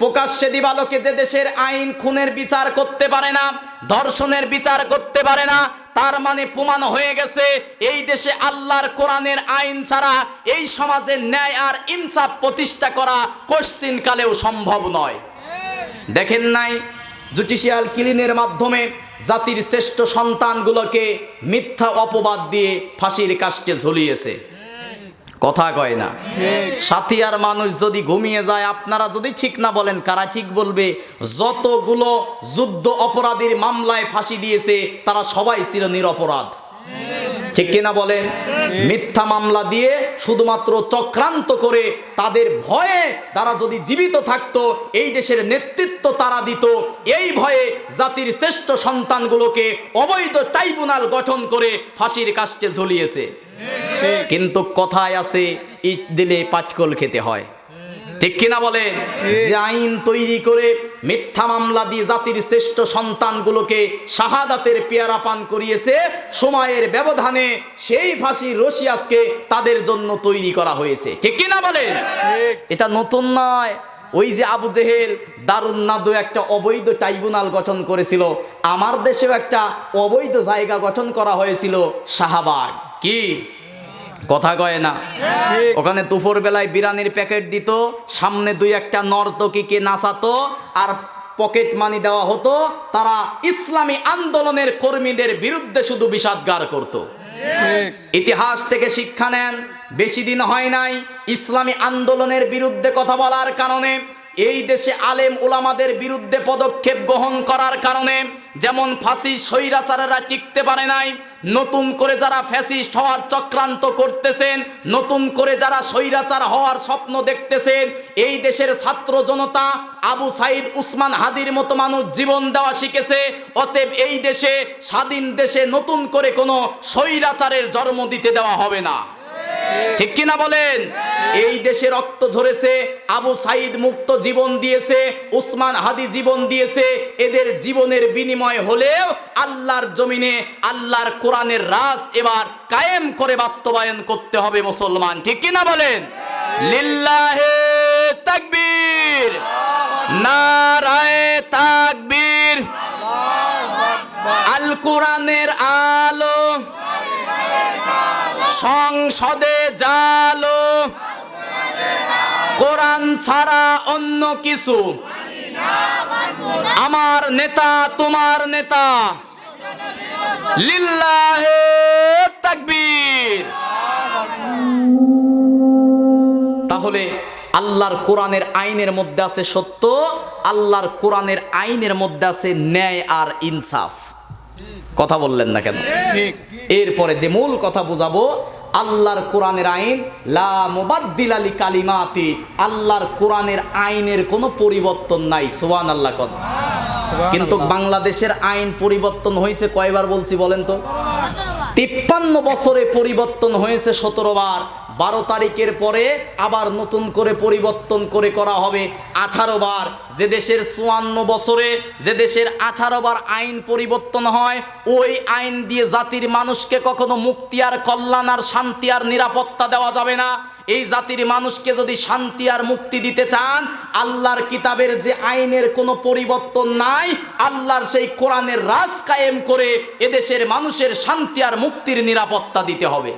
প্রকাশ্যে দিবালোকে যে দেশের আইন খুনের বিচার করতে পারে না, ধর্ষণের বিচার করতে পারে না, তার মানে প্রমাণ হয়ে গেছে এই দেশে আল্লাহর কোরআনের আইন ছাড়া এই সমাজে ন্যায় আর ইনসাফ প্রতিষ্ঠা করা কোশ্চিন কালেও সম্ভব নয়। দেখেন নাই জুডিশিয়াল কিলিংয়ের মাধ্যমে জাতির শ্রেষ্ঠ সন্তানগুলোকে মিথ্যা অপবাদ দিয়ে ফাঁসির কাস্টে ঝুলিয়েছে। কথা কয় না। সাথিয়ার মানুষ যদি ঘুমিয়ে যায়, আপনারা যদি ঠিক না বলেন কারা ঠিক বলবে? যতগুলো যুদ্ধ অপরাধীর মামলায় ফাঁসি দিয়েছে তারা সবাই ছিল নিরপরাধ, ঠিক কিনা বলেন? মিথ্যা মামলা দিয়ে শুধুমাত্র চক্রান্ত করে তাদের ভয়ে তারা যদি জীবিত থাকতো এই দেশের নেতৃত্ব তারা দিত, এই ভয়ে জাতির শ্রেষ্ঠ সন্তানগুলোকে অবৈধ ট্রাইব্যুনাল গঠন করে ফাঁসির কাস্টে ঝুলিয়েছে। কিন্তু কথায় আছে ইট দিলে পাটকল খেতে হয়, ঠিক কিনা বলেন? যে আইন তৈরি করে মিথ্যা মামলা দিয়ে জাতির শ্রেষ্ঠ সন্তানগুলোকে শাহাদাতের পেয়ারা পান করিয়েছে, সময়ের ব্যবধানে সেই ফাঁসির রশি আজকে তাদের জন্য তৈরি করা হয়েছে, ঠিক কিনা বলেন? এটা নতুন নয়। ওই যে আবু জেহেল দারুন নাদু একটা অবৈধ ট্রাইব্যুনাল গঠন করেছিল, আমার দেশেও একটা অবৈধ জায়গা গঠন করা হয়েছিল শাহবাগ। কি কথা কয় না? ওখানে দুপুর বেলায় বিরিয়ানির প্যাকেট দিত, সামনে দুই একটা নর্তকীকে নাচাতো আর পকেট মানি দেওয়া হতো। তারা ইসলামী আন্দোলনের কর্মীদের বিরুদ্ধে শুধু বিষাদগার করত। ইতিহাস থেকে শিক্ষা নেন, বেশি দিন হয় নাই ইসলামী আন্দোলনের বিরুদ্ধে কথা বলার কারণে এই দেশে আলেম ওলামাদের বিরুদ্ধে পদক্ষেপ গ্রহণ করার কারণে যেমন ফাঁসি স্বৈরাচারেরা টিকতে পারে নাই, নতুন করে যারা ফ্যাসিস্ট হওয়ার চক্রান্ত করতেছেন, নতুন করে যারা স্বৈরাচার হওয়ার স্বপ্ন দেখতেছেন, এই দেশের ছাত্র জনতা আবু সাইদ উসমান হাদির মতো মানুষ জীবন দেওয়া শিখেছে। অতএব এই দেশে স্বাধীন দেশে নতুন করে কোনো স্বৈরাচারের জন্ম দিতে দেওয়া হবে না, ঠিক কিনা বলেন? এই দেশে রক্ত ঝরেছে, আবু সাইদ মুক্ত জীবন দিয়েছে, উসমান হাদি জীবন দিয়েছে। এদের জীবনের বিনিময় হলেও আল্লাহর জমিনে আল্লাহর কোরআনের রাজ এবার কায়েম করে বাস্তবায়ন করতে হবে মুসলমান, ঠিক কিনা বলেন? লিল্লাহে তাকবীর, নারায়ে তাকবীর। আল কোরআনের আলো সংসদে জালো, কোরআন ছাড়া অন্য কিছু আমার নেতা তোমার নেতা। লিল্লাহে তাকবীর। তাহলে আল্লাহর কোরআনের আইনের মধ্যে আছে সত্য, আল্লাহর কোরআনের আইনের মধ্যে আছে ন্যায় আর ইনসাফ। কথা বললেন না কেন? এরপরে যে মূল কথা বুঝাবো, আল্লাহর কোরআনের আইন লা মুবাদ্দিলা লিকালিমাতি, আল্লাহর কোরআনের আইনের কোনো পরিবর্তন নাই। সুবহানাল্লাহ। কথা কিন্তু বাংলাদেশের আইন পরিবর্তন হয়েছে কয়বার বলছি বলেন তো? 53 বছরে পরিবর্তন হয়েছে 17 বার। 12 তারিখের পরে আবার নতুন করে পরিবর্তন করে করা হবে 18 বার। যে দেশের 54 বছরে যে দেশের 18 বার আইন পরিবর্তন হয়, ওই আইন দিয়ে জাতির মানুষকে কখনো মুক্তি আর কল্যাণ আর শান্তি আর নিরাপত্তা দেওয়া যাবে না। এই জাতির মানুষকে যদি শান্তি আর মুক্তি দিতে চান, আল্লাহর কিতাবের যে আইনের কোনো পরিবর্তন নাই, আল্লাহর সেই কোরআনের রাজ কায়েম করে এদেশের মানুষের শান্তি আর মুক্তির নিরাপত্তা দিতে হবে,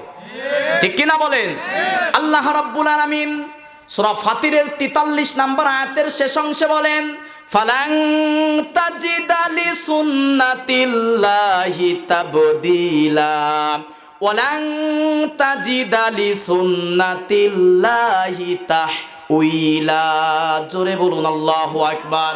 ঠিক কিনা বলেন? আল্লাহ রাব্বুল আলামিন সূরা ফাতিরের 43 নম্বর আয়াতের শেষ অংশে বলেন, ফালাং তাজিদা লিসুন্নাতিল্লাহি তাবদীলা ওয়ালাং তাজিদা লিসুন্নাতিল্লাহি তাহউইলা। জোরে বলুন আল্লাহু আকবার।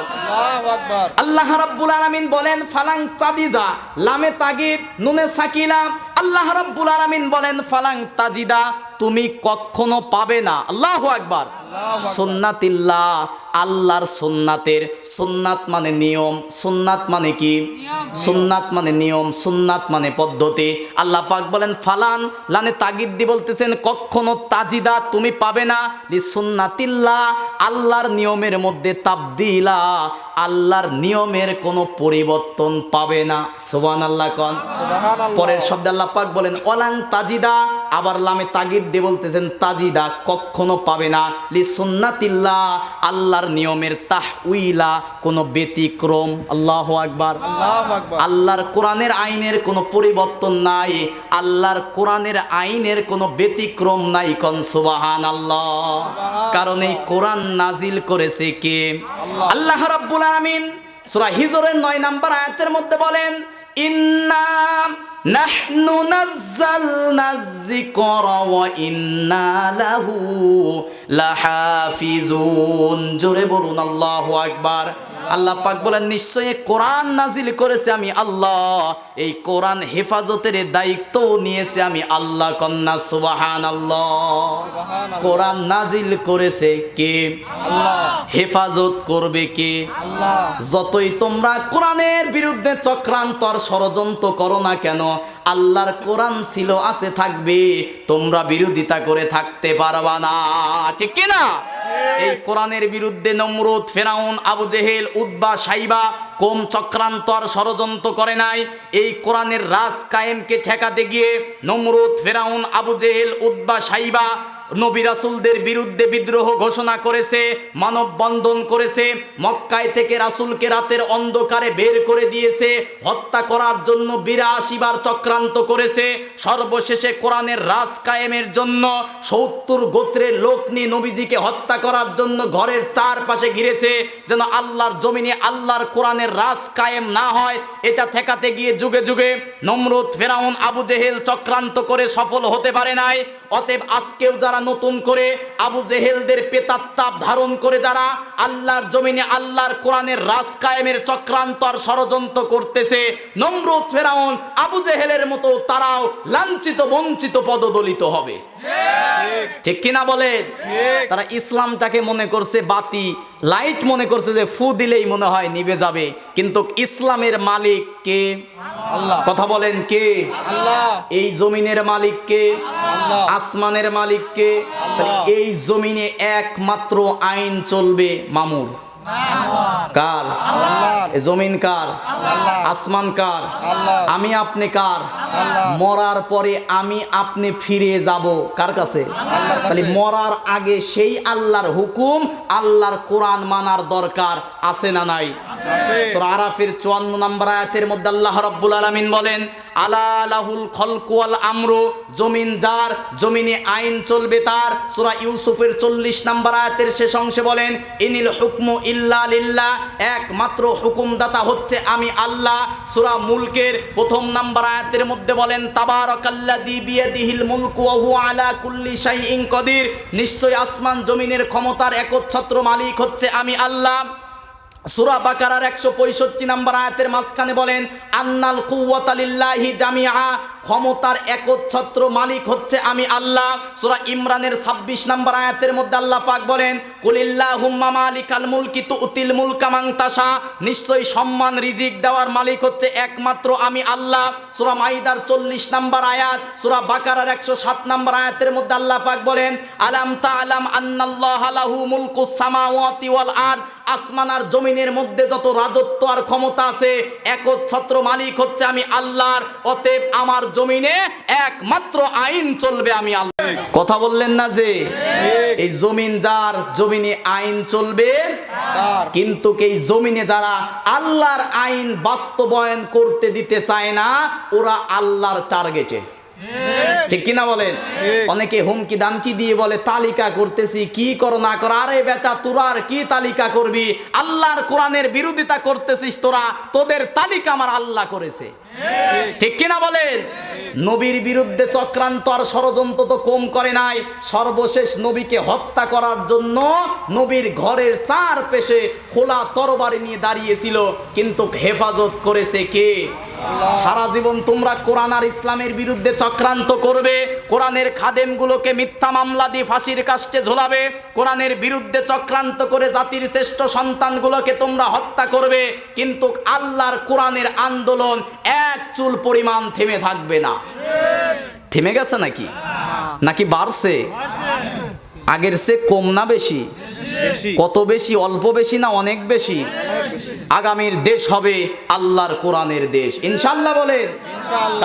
আল্লাহ রাব্বুল আলামিন বলেন ফালাং তাজিদা, লামে তাগিদ নুনে সাকিলা। আল্লাহ রাব্বুল আলামিন বলেন ফালাং তাজিদা, তুমি কখনো পাবে না, আল্লাহু আকবার, সুন্নাতিল্লাহ, আল্লাহর সুন্নাতের। সুন্নাত মানে নিয়ম, সুন্নাত মানে কি? সুন্নাত মানে নিয়ম, সুন্নাত মানে পদ্ধতি। আল্লাহ পাক বলেন ফালান, লানে তাগিদ দি বলতেছেন কখনো তাজিদা তুমি পাবে না, লি সুন্নাতিল্লাহ, আল্লাহর নিয়মের মধ্যে তাবদিলা, আল্লাহর নিয়মের কোনো পরিবর্তন পাবে না। সুবহানাল্লাহ কোন। পরের শব্দে আল্লাহ পাক বলেন ওয়ালান তাজিদা, আবার লামে তাগিদ দিয়ে বলতেছেন তাজিদা, কখনো পাবে না, লি সুন্নাতিল্লাহ, আল্লাহর আল্লাহর নিয়মের তাহউইলা, কোনো ব্যতিক্রম। আল্লাহু আকবার। আল্লাহু আকবার। আল্লাহর কোরআনের আইনের কোনো পরিবর্তন নাই, আল্লাহর কোরআনের আইনের কোনো ব্যতিক্রম নাই। কোন সুবহানাল্লাহ। কারণ এই কোরআন নাজিল করেছে কে? আল্লাহ রাব্বুল আলামিন সূরা হিজরের 9 নম্বর আয়াতের মধ্যে বলেন, ইন্না নাহনু নাযালনায যিকরা ওয়া ইন্না লাহু লাহাফিজুন। জোরে বলুন আল্লাহু আকবার। আল্লাহ পাক বলেন, নিশ্চয়ই কোরআন নাজিল করেছে আমি আল্লাহ, এই কোরআন হেফাজতের দায়িত্ব নিয়েছে আমি আল্লাহ। কন্যা সুবহানাল্লাহ। কোরআন নাজিল করেছে কে? আল্লাহ। হেফাজত করবে কে? আল্লাহ। যতই তোমরা কোরআনের বিরুদ্ধে চক্রান্ত আর ষড়যন্ত্র করো না কেন, আল্লাহর কোরআন ছিল, আছে, থাকবে, তোমরা বিরোধিতা করে থাকতে পারবা না। ঠিক কি না? এই কোরআনের বিরুদ্ধে নমরুদ, ফেরাউন, আবু জেহেল, উতবা, সাইবা কম চক্রান্ত আর ষড়যন্ত্র করে নাই। এই কোরআনের রাজ কায়েমকে ঠেকাতে গিয়ে নমরুদ, ফেরাউন, আবু জেহেল, উতবা, সাইবা নবী রাসূলদের বিরুদ্ধে বিদ্রোহ ঘোষণা করেছে, মানববন্ধন করেছে, মক্কায় থেকে রাসূলকে রাতের অন্ধকারে বের করে দিয়েছে, হত্যা করার জন্য ৮২ বার চক্রান্ত করেছে। সর্বশেষে কোরআনের রাজ কায়েমের জন্য ৭০ গোত্রের লোক নিয়ে নবীজিকে হত্যা করার জন্য ঘরের চারপাশে ঘিরেছে, যেন আল্লাহর জমিনে আল্লাহর কোরআনের রাজ কায়েম না হয়। এটা ঠেকাতে গিয়ে যুগে যুগে নমরুদ, ফেরাউন, আবু জেহেল চক্রান্ত করে সফল হতে পারে নাই। অতএব আজকেও যারা নতুন করে আবু জেহেলদের পেতাত্তাপ ধারণ করে যারা আল্লাহর জমিনে আল্লাহর কোরআনের রাজ কায়েমের চক্রান্ত আর ষড়যন্ত্র করতেছে, নমরুদ, ফেরাউন, আবু জেহেলের মতো তারাও লাঞ্ছিত, বঞ্চিত, পদদলিত হবে। ঠিক কিনা বলেন? তারা ইসলামটাকে মনে করছে বাতি, লাইট মনে করছে যে ফু দিলেই মনে হয় নিভে যাবে, কিন্তু ইসলামের মালিক কে? আল্লাহ। কথা বলেন কে? আল্লাহ। এই জমিনের মালিক কে? আল্লাহ। আসমানের মালিক কে? এই জমিনে একমাত্র আইন চলবে মামুর কার? এই জমিন কার? আসমান কার? আমি আপনি কার? মরার পরে আমি আপনি ফিরে যাব কার কাছে? তাহলে মরার আগে সেই আল্লাহর হুকুম, আল্লাহর কোরআন মানার দরকার আছে না নাই? সূরা আরাফের ৫৪ নম্বর আয়াতের মধ্যে আল্লাহ রাব্বুল আলামিন বলেন, আলা লাহুল খালকু ওয়াল আমরু, জমিন যার, জমিনে আইন চলবে তার। সূরা ইউসুফের ৪০ নম্বর আয়াতের শেষ অংশে বলেন, ইনিল হুকমু ইল্লা লিল্লাহ, একমাত্র হুকুমদাতা হচ্ছে আমি আল্লাহ। সূরা মুলকের ১ম নম্বর আয়াতের মধ্যে বলেন, তাবারাকাল্লাযী বিয়াদিহিল মুলকু ওয়া হুয়া আলা কুল্লি শাইইন কদির, নিশ্চয় আসমান জমিনের ক্ষমতার একচ্ছত্র মালিক হচ্ছে আমি আল্লাহ। সূরা বাকারার ১৬৫ নম্বর আয়াতের মাঝখানে বলেন, আন্নাল কুওয়াতা লিল্লাহি জামিআ, ক্ষমতার একচ্ছত্র মালিক হচ্ছে আমি আল্লাহ। সূরা ইমরানের ২৬ নম্বর আয়াতের মধ্যে আল্লাহ পাক বলেন, কুলিল্লাহুম্মা মালিকাল মুলকি তুতিল মুলকা মান তাশা, নিশ্চয়ই সম্মান রিজিক দেওয়ার মালিক হচ্ছে একমাত্র আমি আল্লাহ। সূরা মাইদার ৪০ নম্বর আয়াত, সূরা বাকারার ১০৭ নম্বর আয়াতের মধ্যে আল্লাহ পাক বলেন, আলাম তাআলাম আন্নাল্লাহা লাহু মুলকুস সামাওয়াতি ওয়াল আরদ, আসমান আর জমিনের মধ্যে যত রাজত্ব আর ক্ষমতা আছে একচ্ছত্র মালিক হচ্ছে আমি আল্লাহর। অতএব আমার জমিনে একমাত্র আইন চলবে আমি আল্লাহ। কথা বললেন না যে এই জমিন যার, জমিনে আইন চলবে তার। কিন্তু এই জমিনে যারা আল্লাহর আইন বাস্তবায়ন করতে দিতে চায় না, ওরা আল্লাহর টার্গেটে। ঠিক কিনা বলেন? অনেকে হুমকি দামকি দিয়ে বলে তালিকা করতেছি, কি কর না কর। আরে বেটা, তোরা আর কি তালিকা করবি? আল্লাহর কোরআনের বিরোধিতা করতেছিস তোরা, তোদের তালিকা আমার আল্লাহ করেছে। ঠিক কিনা বলেন? নবীর বিরুদ্ধে চক্রান্ত আর ষড়যন্ত্র তো কম করে নাই। সর্বশেষ নবীকে হত্যা করার জন্য নবীর ঘরের চারপাশে খোলা তরবারি নিয়ে দাঁড়িয়েছিল, কিন্তু হেফাজত করেছে কে? সারা জীবন তোমরা কোরআন আর ইসলামের বিরুদ্ধে চক্রান্ত করবে, কোরআনের খাদেমগুলোকে মিথ্যা মামলা দিয়ে ফাঁসির কাস্টে ঝোলাবে, কোরআনের বিরুদ্ধে চক্রান্ত করে জাতির শ্রেষ্ঠ সন্তানগুলোকে তোমরা হত্যা করবে, কিন্তু আল্লাহর কোরআনের আন্দোলন এক চুল পরিমাণ থেমে থাকবে না। থেমে গেছে নাকি? নাকি বাড়ছে? আগের চেয়ে কম না বেশি? বেশি কত বেশি? অল্প বেশি না অনেক বেশি? আগামীর দেশ হবে আল্লাহর কোরআনের দেশ ইনশাআল্লাহ বলেন।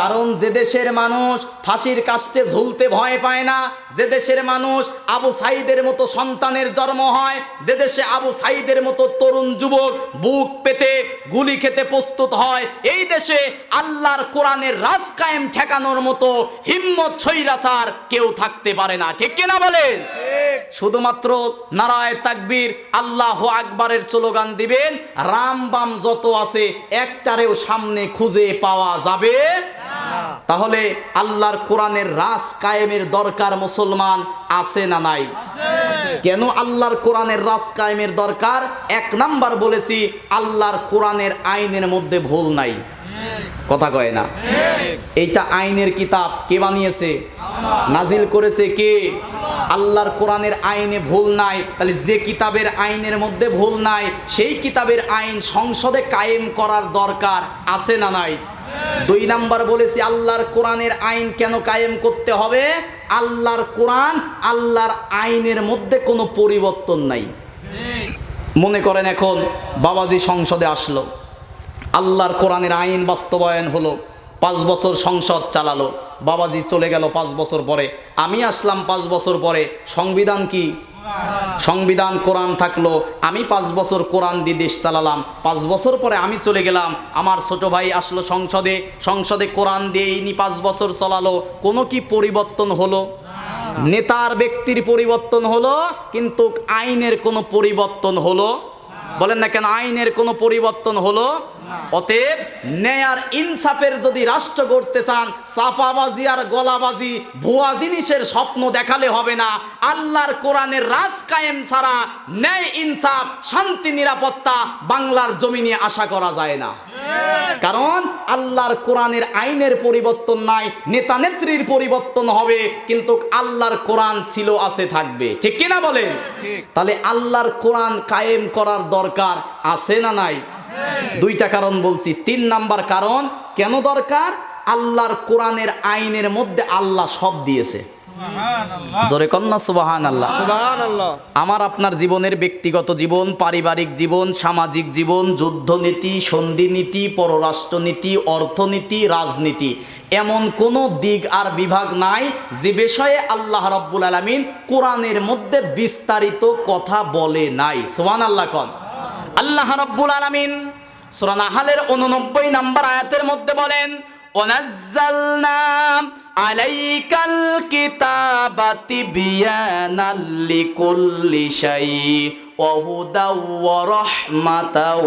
কারণ যে দেশের মানুষ ফাঁসির কাস্টে ঝুলতে ভয় পায় না, যে দেশের মানুষ আবু সাইদের মতো সন্তানের জন্ম হয়, যে দেশে আবু সাইদের মতো তরুণ যুবক বুক পেতে গুলি খেতে প্রস্তুত হয়, এই দেশে আল্লাহর কোরআনের রাজ কায়েম ঠেকানোর মতো হিম্মত ছৈরাচার কেউ থাকতে পারে না। ঠিক কিনা বলেন? শুধুমাত্র নারায়ে তাকবীর আল্লাহু আকবারের স্লোগান দিবেন, রাম বাম যত আছে একটারেও সামনে খুঁজে পাওয়া যাবে না। তাহলে আল্লাহর কোরআনের রাজ কায়েমের দরকার মুসলমান আছে না নাই? কেন আল্লাহর কোরআনের রাজ কায়েমের দরকার? এক নাম্বার বলেছি, আল্লাহর কোরআনের আইনের মধ্যে ভুল নাই। কথা কয় না? এইটা আইনের কিতাব কে বানিয়েছে? নাজিল করেছে কে? আল্লাহর কোরআনের আইনে ভুল নাই। তাহলে যে কিতাবের আইনের মধ্যে ভুল নাই, সেই কিতাবের আইন সংসদে কায়েম করার দরকার আছে না নাই? দুই নাম্বার বলেছি, আল্লাহর কোরআনের আইন কেন কায়েম করতে হবে? আল্লাহর কোরআন, আল্লাহর আইনের মধ্যে কোনো পরিবর্তন নাই। মনে করেন এখন বাবাজি সংসদে আসলো, আল্লাহর কোরআনের আইন বাস্তবায়ন হলো, 5 বছর সংসদ চালালো, বাবাজি চলে গেল 5 বছর পরে, আমি আসলাম 5 বছর পরে, সংবিধান কি? সংবিধান কোরআন থাকলো, আমি 5 বছর কোরআন দিয়ে দেশ চালালাম, 5 বছর পরে আমি চলে গেলাম, আমার ছোট ভাই আসলো সংসদে, সংসদে কোরআন দিয়ে ইনি 5 বছর চালালো, কোনো কি পরিবর্তন হলো? নেতার ব্যক্তির পরিবর্তন হলো, কিন্তু আইনের কোনো পরিবর্তন হলো? বলেন না কেন আইনের কোনো পরিবর্তন হলো? অতএব ন্যায় আর ইনসাফের যদি রাষ্ট্র করতে চান, সাফাবাজি আর গলাবাজি ভুয়া জিনিসের স্বপ্ন দেখালে হবে না। আল্লাহর কোরআনের রাজ কায়েম ছাড়া ন্যায় ইনসাফ শান্তি নিরাপত্তা বাংলার জমিনে আশা করা যায় না। কারণ আল্লাহর কোরআনের আইনের পরিবর্তন নাই, নেতা নেত্রীর পরিবর্তন হবে, কিন্তু আল্লাহর কোরআন ছিল আছে থাকবে। ঠিক কিনা বলেন? তাহলে আল্লাহর কোরআন কায়েম করার দরকার আছে না নাই? দুইটা কারণ বলছি। 3 নাম্বার কারণ কেন দরকার? আল্লাহর কোরআনের আইনের মধ্যে আল্লাহ সব দিয়েছে। জোরে কন্যা সুবহানাল্লাহ। সুবহানাল্লাহ। আমার আপনার জীবনের ব্যক্তিগত জীবন, পারিবারিক জীবন, সামাজিক জীবন, যুদ্ধনীতি, সন্ধিনীতি, পররাষ্ট্রনীতি, অর্থনীতি, রাজনীতি, এমন কোনো দিক আর বিভাগ নাই যে বিষয়ে আল্লাহ রাব্বুল আলামিন কোরআনের মধ্যে বিস্তারিত কথা বলে নাই। সুবহানাল্লাহ কোন। আল্লাহ রাব্বুল আলামিন সূরা নাহলের 89 নম্বর আয়াতের মধ্যে বলেন, ওয়ানাজ্জালনা আলাইকাল কিতাবা তিবয়ানাল লিকুল্লি শাই ওয়া হুদাও ওয়া রাহমাতাও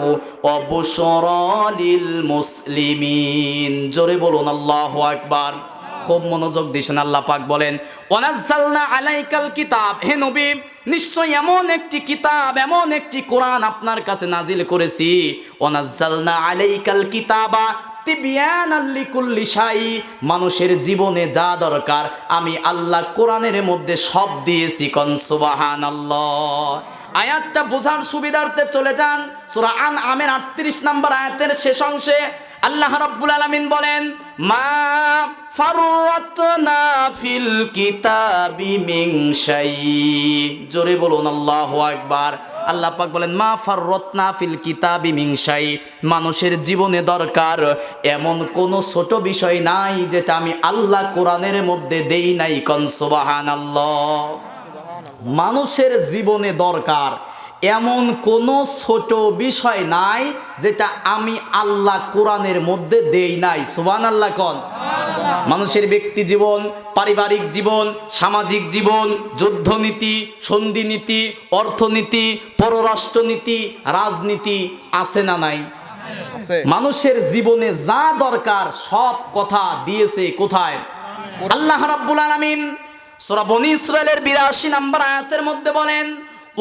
ওয়া বুশরা লিল মুসলিমিন। জোরে বলুন আল্লাহু আকবার। খুব মনোযোগ দিয়েছেন। আল্লাহ পাক বলেন, ওয়ানাজ্জালনা আলাইকাল কিতাব, হে নবী নিশ্চয় এমন একটি কিতাব, এমন একটি কোরআন আপনার কাছে নাজিল করেছি। ওয়ানাজ্জালনা আলাইকাল কিতাবা তিবয়ানাল লিকুল্লি শাই, মানুষের জীবনে যা দরকার আমি আল্লাহ কোরআনের মধ্যে সব দিয়েছি। কোন সুবহানাল্লাহ। আয়াতটা বোঝার সুবিধার্থে চলে যান সূরা আনআমের 38 নম্বর আয়াতের শেষ অংশে আল্লাহ রাব্বুল আলামিন বলেন, মা ফাররাতনা ফিল কিতাবি মিন শাই। জোরে বলুন আল্লাহু আকবার। আল্লাহ পাক বলেন, মা ফাররাতনা ফিল কিতাবি মিন শাই, মানুষের জীবনে দরকার এমন কোনো ছোট বিষয় নাই যেটা আমি আল্লাহ কোরআনের মধ্যে দেই নাই। কোন সুবহানাল্লাহ। মানুষের জীবনে দরকার এমন কোনো ছোট বিষয় নাই যেটা আমি আল্লাহ কোরআনের মধ্যে দেই নাই। সুবহানাল্লাহ কোন। মানুষের ব্যক্তি জীবন, পারিবারিক জীবন, সামাজিক জীবন, যুদ্ধনীতি, সন্ধিনীতি, অর্থনীতি, পররাষ্ট্রনীতি, রাজনীতি আছে না নাই? মানুষের জীবনে যা দরকার সব কথা দিয়েছে কোথায়? আল্লাহ রাব্বুল আলামিন সূরা বনী ইসরাঈলের 82 নম্বর আয়াতের মধ্যে বলেন,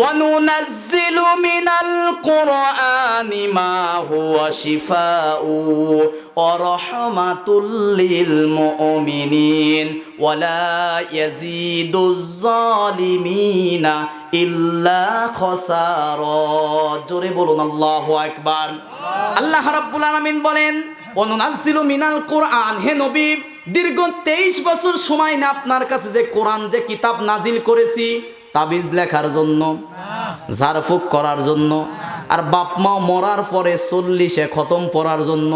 وَنُنَزِّلُ مِنَ الْقُرْآنِ مَا هُوَ شِفَاءٌ وَرَحْمَةٌ لِّلْمُؤْمِنِينَ وَلَا يَزِيدُ الظَّالِمِينَ إِلَّا خَسَارًا। জোরে বলুন আল্লাহু আকবার। আল্লাহ রাব্বুল আলামিন বলেন, ওয়ানুনাজ্জিলু মিনাল কুরআন, হে নবী দীর্ঘ 23 বছর সময় না আপনার কাছে যে কোরআন যে কিতাব নাজিল করেছি তাবিজ লেখার জন্য, ঝাড়ফুঁক করার জন্য, আর বাপ মা মরার পরে 40-এ খতম পড়ার জন্য।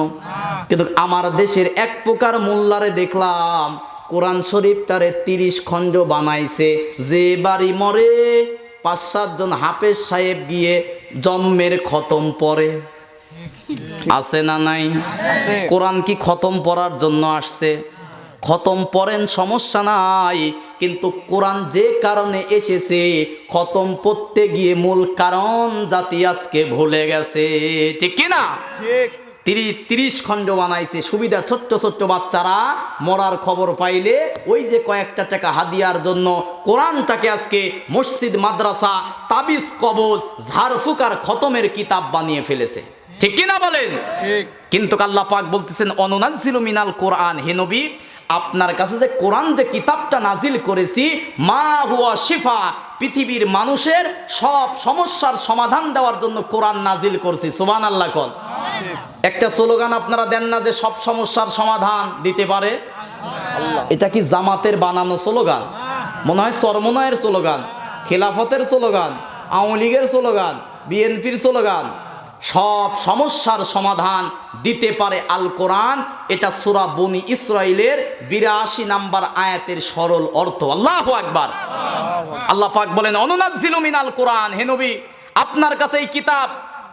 কিন্তু আমার দেশের এক প্রকার মোল্লারে দেখলাম কোরআন শরীফটারে 30 খণ্ড বানাইছে। যে বাড়ি মরে 5-7 জন হাফেজ সাহেব গিয়ে জন্মের খতম পড়ে। আছে না নাই? আছে। কোরআন কি খতম পড়ার জন্য আসছে? খতম পড়েন, সমস্যা নাই, কিন্তু কোরআন যে কারণে এসেছে খতম পড়তে গিয়ে মূল কারণ জাতি আজকে ভুলে গেছে। ঠিক কি না? ঠিক। 30 খণ্ড বানাইছে সুবিধা। ছোট্ট ছোট্ট বাচ্চারা মরার খবর পাইলে ওই যে কয়েকটা টাকা হাদিয়ার জন্য কোরআনটাকে আজকে মসজিদ, মাদ্রাসা, তাবিজ, কবজ, ঝাড়ফুঁক আর খতমের কিতাব বানিয়ে ফেলেছে। ঠিক কি না বলেন? ঠিক। কিন্তু আল্লাহ পাক বলতেছেন অনুনাজ্জিলু মিনাল কোরআন, হে নবী আপনার কাছে যে কোরআন যে কিতাবটা নাজিল করেছি, মা হুয়া শিফা, পৃথিবীর মানুষের সব সমস্যার সমাধান দেওয়ার জন্য কোরআন নাজিল করছি। সুবহানাল্লাহ কোন। একটা স্লোগান আপনারা দেন না যে সব সমস্যার সমাধান দিতে পারে? এটা কি জামাতের বানানো স্লোগান? মনে হয় চরমনায়ের স্লোগান, খেলাফতের স্লোগান, আওয়ামী লীগের স্লোগান, বিএনপির স্লোগান। সব সমস্যার সমাধান দিতে পারে আল কোরআন। এটা সূরা বনি ইসরাইলের 82 নম্বর আয়াতের সরল অর্থ। আল্লাহু আকবার। আল্লাহ পাক বলেন অনুনাজ্জিলু মিনাল কোরআন, হে নবী আপনার কাছে এই কিতাব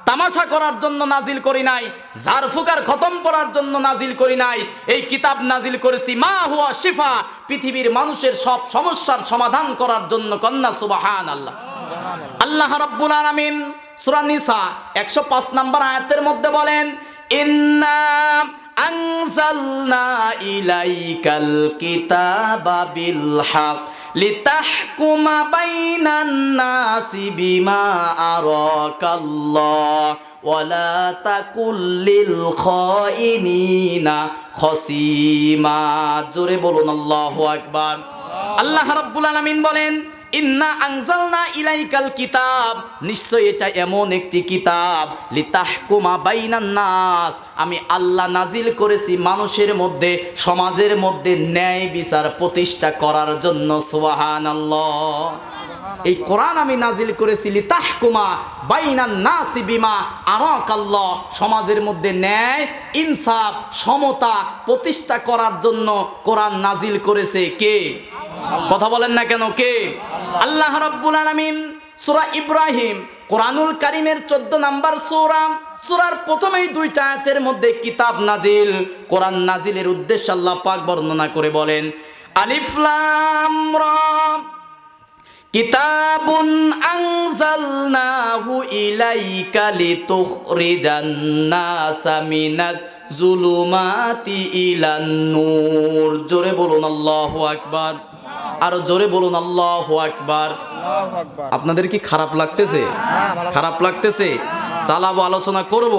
তামাশা করার জন্য নাজিল করি নাই, ঝাড়ফুঁকার খতম পড়ার জন্য নাজিল করি নাই। এই কিতাব নাজিল করেছি মা হুয়া শিফা, পৃথিবীর মানুষের সব সমস্যার সমাধান করার জন্য। কন্যা সুবহানাল্লাহ। আল্লাহ রাব্বুল আলামিন সূরা নিসা 105 নম্বর আয়াতের মধ্যে বলেন ইন্না আনজালনা ইলাইকাল কিতাবা বিল হক লিতাহকুমা বাইনান নাসি বিমা আরাকাল্লাহ ওয়ালা তাকুল লিল খাইনিনা খসিমা। জোরে বলুন আল্লাহু আকবার। আল্লাহ রাব্বুল আলামিন বলেন ইন্না আনজালনা ইলাইকাল কিতাব, নিশ্চয় এটা এমন একটি কিতাব লিতাহকুমা বাইনান নাস, আমি আল্লাহ নাজিল করেছি মানুষের মধ্যে, সমাজের মধ্যে ন্যায় বিচার প্রতিষ্ঠা করার জন্য। সুবহানাল্লাহ। এই কোরআন আমি নাজিল করেছি লিতাহকুমা বাইনান নাসি বিমা আরাকাল্লাহ, সমাজের মধ্যে ন্যায়, ইনসাফ, সমতা প্রতিষ্ঠা করার জন্য কোরআন নাজিল করেছে কে? কথা বলেন না কেন? কে? আল্লাহ রাব্বুল আলামিন সূরা ইব্রাহিম কোরআনুল কারীমের 14 নম্বর সূরা, সূরার প্রথমেই 2টা আয়াতের মধ্যে কিতাব নাজিল, কোরআন নাজিলের উদ্দেশ্য আল্লাহ পাক বর্ণনা করে বলেন আলিফ লাম রা কিতাবুন আনজালনাহু ইলাইকা লিতুখরিজান নাসা মিনাজ জুলুমাতি ইলান নূর। জোরে বলুন আল্লাহু আকবার। আরো জোরে বলুন আল্লাহু আকবার। আল্লাহু আকবার। আপনাদের কি খারাপ লাগতেছে? খারাপ লাগতেছে? চালাবো, আলোচনা করব,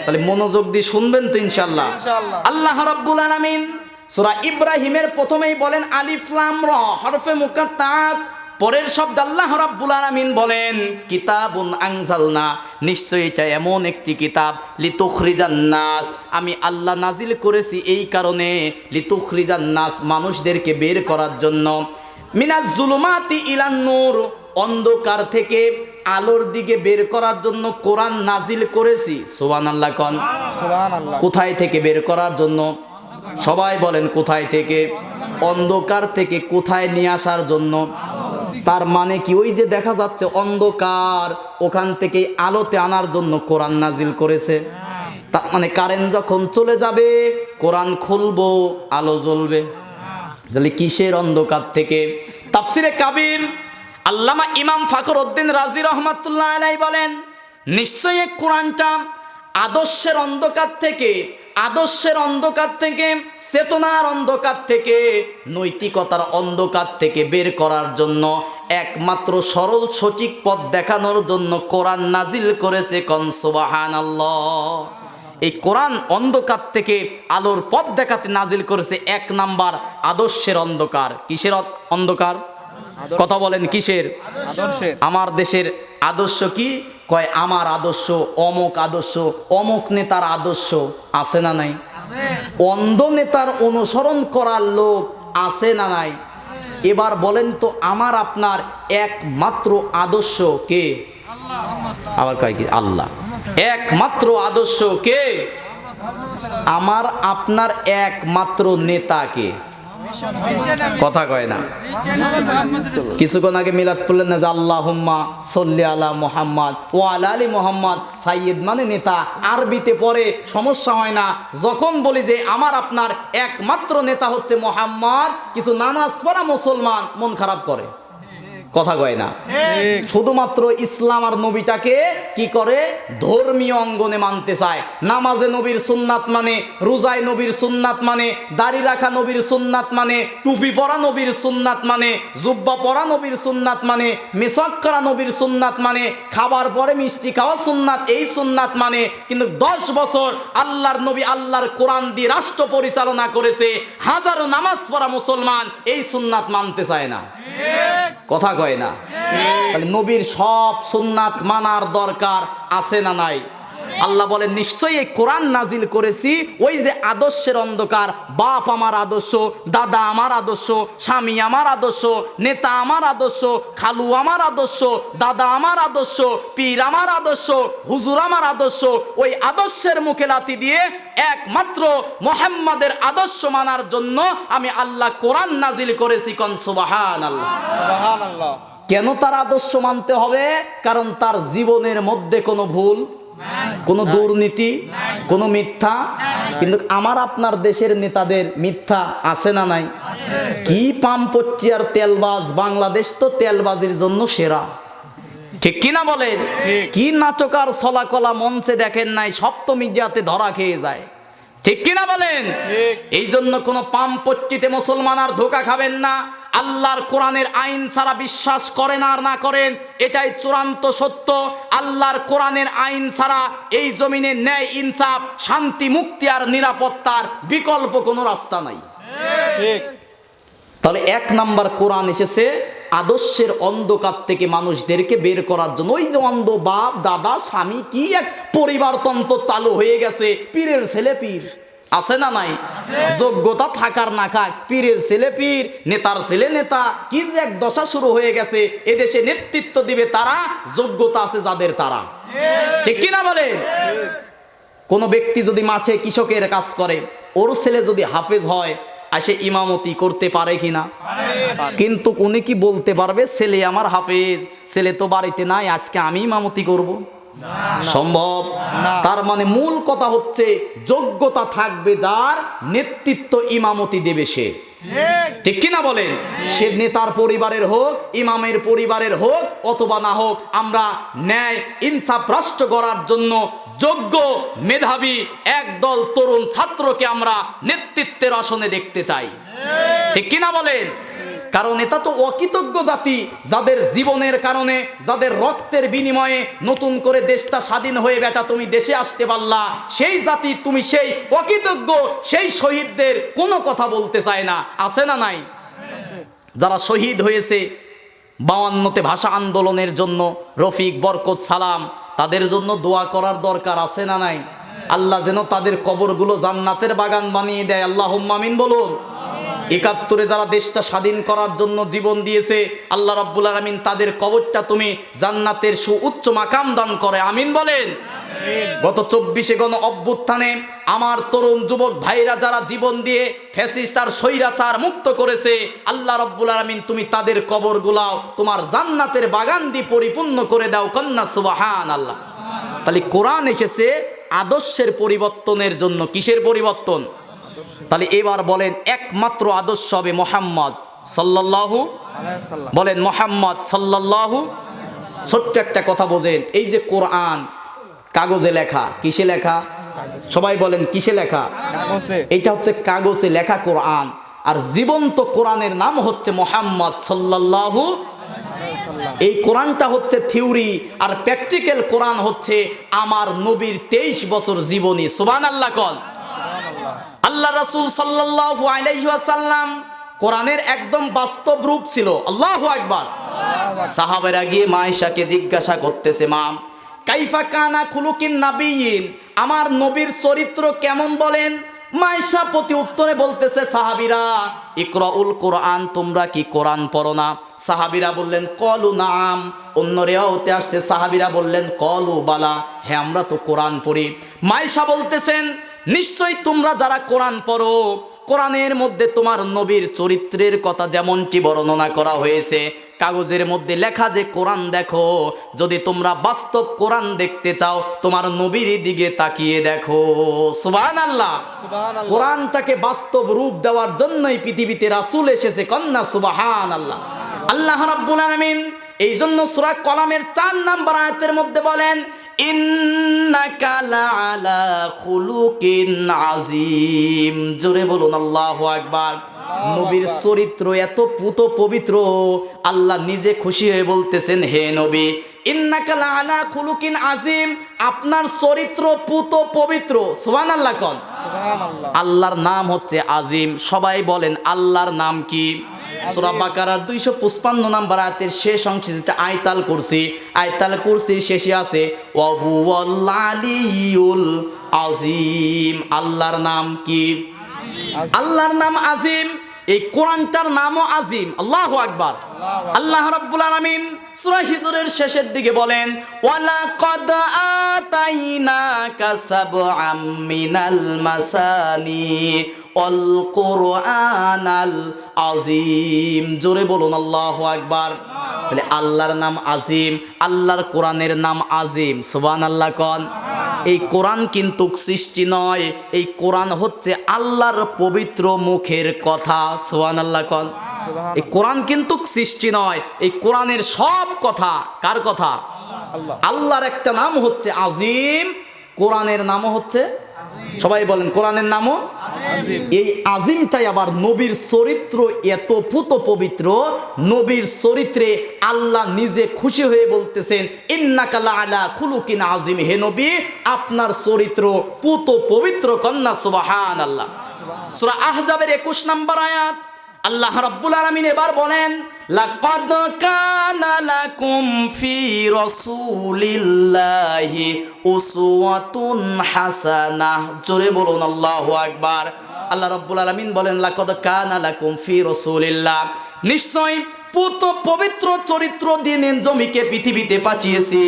তাহলে মনোযোগ দিয়ে শুনবেন তো ইনশাআল্লাহ। ইনশাআল্লাহ। আল্লাহ রাব্বুল আলামিন সূরা ইব্রাহিমের প্রথমেই বলেন আলিফ লাম রা হরফে মুকাত্তাত, পরের শব্দ আল্লাহ রাব্বুল আলামিন বলেন কিতাবুন আনজালনা, নিশ্চয়ই এটা এমন একটি কিতাব লিতুখরিজান নাস, আমি আল্লাহ নাজিল করেছি এই কারণে লিতুখরিজান নাস, মানুষদেরকে বের করার জন্য, মিনাজ জুলুমাতি ইলান নূর, অন্ধকার থেকে আলোর দিকে বের করার জন্য কোরআন নাজিল করেছি। সুবহানাল্লাহ কোন। সুবহানাল্লাহ। কোথায় থেকে বের করার জন্য? সবাই বলেন কোথায় থেকে? অন্ধকার থেকে কোথায় নিয়ে আসার জন্য? তার মানে কি ওই যে দেখা যাচ্ছে অন্ধকার, ওখান থেকে আলোতে আনার জন্য কোরআন নাজিল করেছে। তার মানে কারেন্ট যখন চলে যাবে কোরআন খুলবো, আলো জ্বলবে। তাহলে কিসের অন্ধকার থেকে? তাফসিরে কাবির আল্লামা ইমাম ফখরউদ্দীন রাজি রহমাতুল্লাহ আলাইহি বলেন নিশ্চয়ই কোরআনটা আদর্শের অন্ধকার থেকে, আদর্শের অন্ধকার থেকে, চেতনার অন্ধকার থেকে, নৈতিকতার অন্ধকার থেকে বের করার জন্য, একমাত্র সরল সঠিক পথ দেখানোর জন্য কোরআন নাজিল করেছে। কোন সুবহানাল্লাহ। এই কোরআন অন্ধকার থেকে আলোর পথ দেখাতে নাজিল করেছে। 1 নাম্বার আদর্শের অন্ধকার। কিসের অন্ধকার? কথা বলেন কিসের? আদর্শের। আমার দেশের আদর্শ কি? কয় আমার আদর্শ অমুক আদর্শ, অমুক নেতার আদর্শ। আছে না নাই? অন্ধ নেতার অনুসরণ করার লোক আছে না নাই? এবার বলেন তো আমার আপনার একমাত্র আদর্শ কে? আবার কয় কি আল্লাহ। একমাত্র আদর্শ কে? আমার আপনার একমাত্র নেতা কে? কথা কয় না। কিছুক্ষণ আগে মিলাদ পড়লেন না যে আল্লাহুম্মা সাল্লি আলা মুহাম্মদ ওয়া আলা আলি মুহাম্মদ। সাইয়্যিদ মানে নেতা, আরবিতে পড়ে সমস্যা হয় না। যখন বলি যে আমার আপনার একমাত্র নেতা হচ্ছে মুহাম্মদ, কিছু নামাজ পড়া মুসলমান মন খারাপ করে, কথা কয় না। শুধুমাত্র ইসলাম আর নবীটাকে কি করে? ধর্মীয় অঙ্গনে মানতে চায়। নামাজে নবীর সুন্নাত মানে, রোজায় নবীর সুন্নাত মানে, দাড়ি রাখা নবীর সুন্নাত মানে, টুপি পরা নবীর সুন্নাত মানে, জুব্বা পরা নবীর সুন্নাত মানে, মেসাক করা নবীর সুন্নাত মানে, খাবার পরে মিষ্টি খাওয়া সুন্নাত, এই সুন্নাত মানে। কিন্তু 10 বছর আল্লাহর নবী আল্লাহর কোরআন দিয়ে রাষ্ট্র পরিচালনা করেছে, হাজারো নামাজ পড়া মুসলমান এই সুন্নাত মানতে চায় না, কথা কয় না। তাহলে নবীর সব সুন্নাত মানার দরকার আছে না নাই? আল্লাহ বলেন নিশ্চয়ই এই কোরআন নাজিল করেছি ওই যে আদর্শের অন্ধকার, বাপ আমার আদর্শ, দাদা আমার আদর্শ, স্বামী আমার আদর্শ, নেতা আমার আদর্শ, খালু আমার আদর্শ, দাদা আমার আদর্শ, পীর আমার আদর্শ, হুজুর আমার আদর্শ। ওই আদর্শের মুখে লাথি দিয়ে একমাত্র মুহাম্মাদের আদর্শ মানার জন্য আমি আল্লাহ কোরআন নাজিল করেছি। কোন সুবহানাল্লাহ। সুবহানাল্লাহ। কেন তার আদর্শ মানতে হবে? কারণ তার জীবনের মধ্যে কোনো ভুল, কোনো দুর্নীতি, কোনো মিথ্যা। কিন্তু আমার আপনার দেশের নেতাদের মিথ্যা আছে না নাই? কি পাম্পচি আর তেলবাজ! বাংলাদেশ তো তেলবাজির জন্য সেরা, ঠিক কিনা বলেন? কি নাটক আর ছলাকলা মঞ্চে দেখেন নাই, সপ্ত মিডিয়াতে ধরা খেয়ে যায়, ঠিক কিনা বলেন? এই জন্য কোনো পাম্পট্টিতে মুসলমান আর ধোঁকা খাবেন না। আল্লাহর কোরআনের আইন ছাড়া বিশ্বাস করেন আর না করেন, এটাই চূড়ান্ত সত্য। আল্লাহর কোরআনের আইন ছাড়া এই জমিনে ন্যায়, ইনসাফ, শান্তি, মুক্তি আর নিরাপত্তার বিকল্প কোনো রাস্তা নাই। ঠিক। তাহলে 1 নাম্বার কোরআন এসেছে আদর্শের অন্ধকার থেকে মানুষদেরকে বের করার জন্য। ওই যে অন্ধ বাপ দাদা স্বামী, কি এক পরিবারতন্ত্র চালু হয়ে গেছে। পীরের ছেলে পীর, আছে না নাই? যোগ্যতা থাকার না থাক, পীরের ছেলে পীর, নেতার ছেলে নেতা, কি যে এক দশা শুরু হয়ে গেছে। এদেশে নেতৃত্ব দিবে তারা, যোগ্যতা আছে যাদের তারা, ঠিক কিনা বলেন? কোনো ব্যক্তি যদি মাঠে কৃষকের কাজ করে, ওর ছেলে যদি হাফেজ হয়, আসে ইমামতি করতে পারে কিনা? কিন্তু উনি কি বলতে পারবে ছেলে আমার হাফেজ, ছেলে তো বাড়িতে নাই, আজকে আমি ইমামতি করব? সম্ভব? তার মানে মূল কথা হচ্ছে যোগ্যতা থাকবে যার, নেতৃত্ব ইমামতি দেবে সে, ঠিক কিনা বলেন? সে নেতার পরিবারের হোক, ইমামের পরিবারের হোক, অথবা না হোক, আমরা ন্যায় ইনসাফ রাষ্ট্র গড়ার জন্য যোগ্য মেধাবী একদল তরুণ ছাত্রকে আমরা নেতৃত্বের আসনে দেখতে চাই, ঠিক কিনা বলেন? কারণ এটা তো অকৃতজ্ঞ জাতি, যাদের জীবনের কারণে, যাদের রক্তের বিনিময়ে নতুন করে দেশটা স্বাধীন হয়ে বেটা তুমি দেশে আসতে পারলা, সেই জাতি তুমি সেই অকৃতজ্ঞ, সেই শহীদদের কোনো কথা বলতে চায় না, আছে না নাই? যারা শহীদ হয়েছে 52তে ভাষা আন্দোলনের জন্য, রফিক, বরকত, সালাম, তাদের জন্য দোয়া করার দরকার আছে না নাই? আল্লাহ যেন তাদের কবরগুলো জান্নাতের বাগান বানিয়ে দেয়, আল্লাহুম্মা আমিন বলুন। 71-এ যারা দেশটা স্বাধীন করার জন্য জীবন দিয়েছে, আল্লাহ রাব্বুল আলামিন তাদের কবরটা তুমি জান্নাতের সুউচ্চ মাকাম দান করে, আমিন বলেন। গত 24শে গণ অভ্যুত্থানে আমার তরুণ যুবক ভাইরা যারা জীবন দিয়ে ফ্যাসিস্ট আর স্বৈরাচার মুক্ত করেছে, আল্লাহ রাব্বুল আলামিন তুমি তাদের কবরগুলাও তোমার জান্নাতের বাগান দিয়ে পরিপূর্ণ করে দাও, কন্যা সুবহানাল্লাহ। তাহলে কোরআন এসেছে আদর্শের পরিবর্তনের জন্য। কিসের পরিবর্তন? তাহলে এবার বলেন একমাত্র আদর্শ হবে মুহাম্মদ সাল্লাল্লাহু আলাইহি ওয়াসাল্লাম। বলেন মুহাম্মদ সাল্লাল্লাহু। ছোট্ট একটা কথা বোঝেন, এই যে কোরআন কাগজে লেখা, কিসে লেখা? সবাই বলেন কিসে লেখা? কাগজে। এইটা হচ্ছে কাগজে লেখা কোরআন, আর জীবন্ত কোরআনের নাম হচ্ছে মুহাম্মদ সাল্লাল্লাহু। এই কোরআনটা হচ্ছে থিওরি, আর প্র্যাকটিক্যাল কোরআন হচ্ছে আমার নবীর 23 বছর জীবনী। সুবহানাল্লাহ কল। আল্লাহ রাসূল সাল্লাল্লাহু আলাইহি ওয়াসাল্লাম কোরআনের একদম বাস্তব রূপ ছিল। আল্লাহু আকবার। সাহাবারা গিয়ে মা আয়েশাকে জিজ্ঞাসা করতেছে, মা কাইফা কানা খুলুকিন নাবিয়িন, আমার নবীর চরিত্র কেমন বলেন? মাইশা প্রতি উত্তরে বলতেছে সাহাবীরা, ইকরাউল কোরআন, তোমরা কি কোরআন পড়ো না? সাহাবীরা বললেন কলু নাম। অন্য রেওয়াতে আসছে সাহাবীরা বললেন কলু বালা, হ্যাঁ আমরা তো কোরআন পড়ি। মাইশা বলতেছেন, নিশ্চয়ই তোমরা যারা কোরআন পড়ো, কোরআনের মধ্যে তোমার নবীর চরিত্রের কথা যেমনটি বর্ণনা করা হয়েছে, কাগজের মধ্যে লেখা যে কোরআন দেখো, যদি তোমরা বাস্তব কোরআন দেখতে চাও তোমার নবীর দিকে তাকিয়ে দেখো। সুবহানাল্লাহ। সুবহানাল্লাহ। কোরআনটাকে বাস্তব রূপ দেওয়ার জন্যই পৃথিবীতে রাসূল এসেছে, কন্যা সুবহানাল্লাহ। আল্লাহ রাব্বুল আলামিন এই জন্য সূরা কলামের 4 নম্বর আয়াতের মধ্যে বলেন, ইন্নাকা লাআলা খুলুকিন আযীম। জোরে বলুন আল্লাহু আকবার। নবীর চরিত্র এত পুত পবিত্র, আল্লাহ নিজে খুশি হয়ে বলতেছেন, হে নবী ইন্নাকা লাআলা খুলুকিন আযীম, আপনার চরিত্র পুত পবিত্র। সুবহানাল্লাহ কোন। সুবহানাল্লাহ। আল্লাহর নাম হচ্ছে আজিম। সবাই বলেন আল্লাহর নাম কি? সূরা বাকারার 255 নম্বর আয়াতের শেষ অংশে যেটা আয়াতুল কুরসি, আয়াতুল কুরসির শেষে আছে ওয়া হুয়াল আলিয়ুল আযীম। আল্লাহর নাম কি? আল্লাহর নাম আজিম। এই কোরআনটার নামও আজিম। আল্লাহু আকবার। আল্লাহ রাব্বুল আলামিন সূরা হিজরের শেষের দিকে বলেন, ওয়ালাকাদ আতাইনাকা সাবআম মিনাল মাসানি ওয়াল কুরআনাল আযীম। জোরে বলুন আল্লাহু আকবার। তাহলে আল্লাহর নাম আজিম, আল্লাহর কোরআনের নাম আজিম। সুবহানাল্লাহ কোন। এই কোরআন কিন্তু সৃষ্টি নয়, এই কোরআন হচ্ছে আল্লাহর পবিত্র মুখের কথা। সুবহানাল্লাহ কোন। এই কোরআন কিন্তু সৃষ্টি নয়, এই কোরআনের সব কথা কার কথা? আল্লাহ। আল্লাহর একটা নাম হচ্ছে আজিম, কোরআনের নামও হচ্ছে, সবাই বলেন কোরআনের নামও আজিম। এই আজিমটাই আবার নবীর চরিত্র এত পুত পবিত্র, নবীর চরিত্রে আল্লাহ নিজে খুশি হয়ে বলতেছেন, ইন্নাকা লাআলা খুলুকিন আযীম, হে নবী আপনার চরিত্র পুত পবিত্র, কন্যা সুবহানাল্লাহ। সূরা আহজাবের 21 নম্বর আয়াত আল্লাহ রাব্বুল আলামিন এবার বলেন, লাকাদ কানা লাকুম ফি রাসূলিল্লাহি উসওয়াতুন হাসানাহ। জোরে বলুন আল্লাহু আকবার। আল্লাহ রাব্বুল আলামিন বলেন, লাকাদ কানা লাকুম ফি রাসূলিল্লাহ, নিশ্চয় পুত পবিত্র চরিত্র দিয়ে জমিকে পৃথিবীতে পাঠিয়েছি,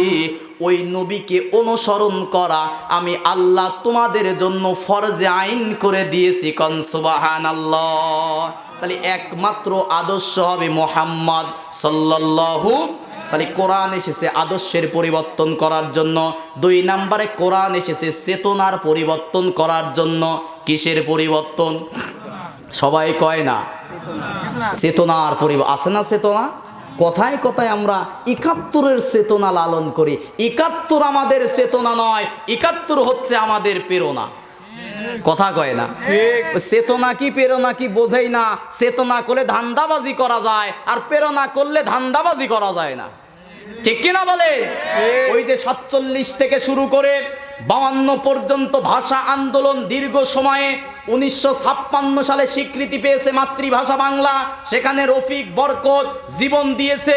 ওই নবীকে অনুসরণ করা আমি আল্লাহ তোমাদের জন্য ফরজে আইন করে দিয়েছি। কোন সুবহানাল্লাহ। তাহলে একমাত্র আদর্শ হবে মুহাম্মদ সাল্লাল্লাহু। তাহলে কোরআন এসেছে আদর্শের পরিবর্তন করার জন্য। 2 নম্বরে কোরআন এসেছে চেতনার পরিবর্তন করার জন্য। কিসের পরিবর্তন? সবাই কয় না চেতনার পরিবর্তন। আছে না চেতনা? কথায় কথায় আমরা 71-এর চেতনা লালন করি। 71 আমাদের চেতনা নয়, 71 হচ্ছে আমাদের প্রেরণা। কথা কয় না। চেতনা কি প্রেরণা কি বোঝেই না। চেতনা করলে ধান্দাবাজি করা যায়, আর প্রেরণা করলে ধান্দাবাজি করা যায় না। ঠিক কিনা বলে? ওই যে 47 থেকে শুরু করে 52 পর্যন্ত ভাষা আন্দোলন দীর্ঘ সময়ে 1956 সালে স্বীকৃতি পেয়েছে মাতৃভাষা বাংলা, সেখানে রফিক বরকত জীবন দিয়েছে।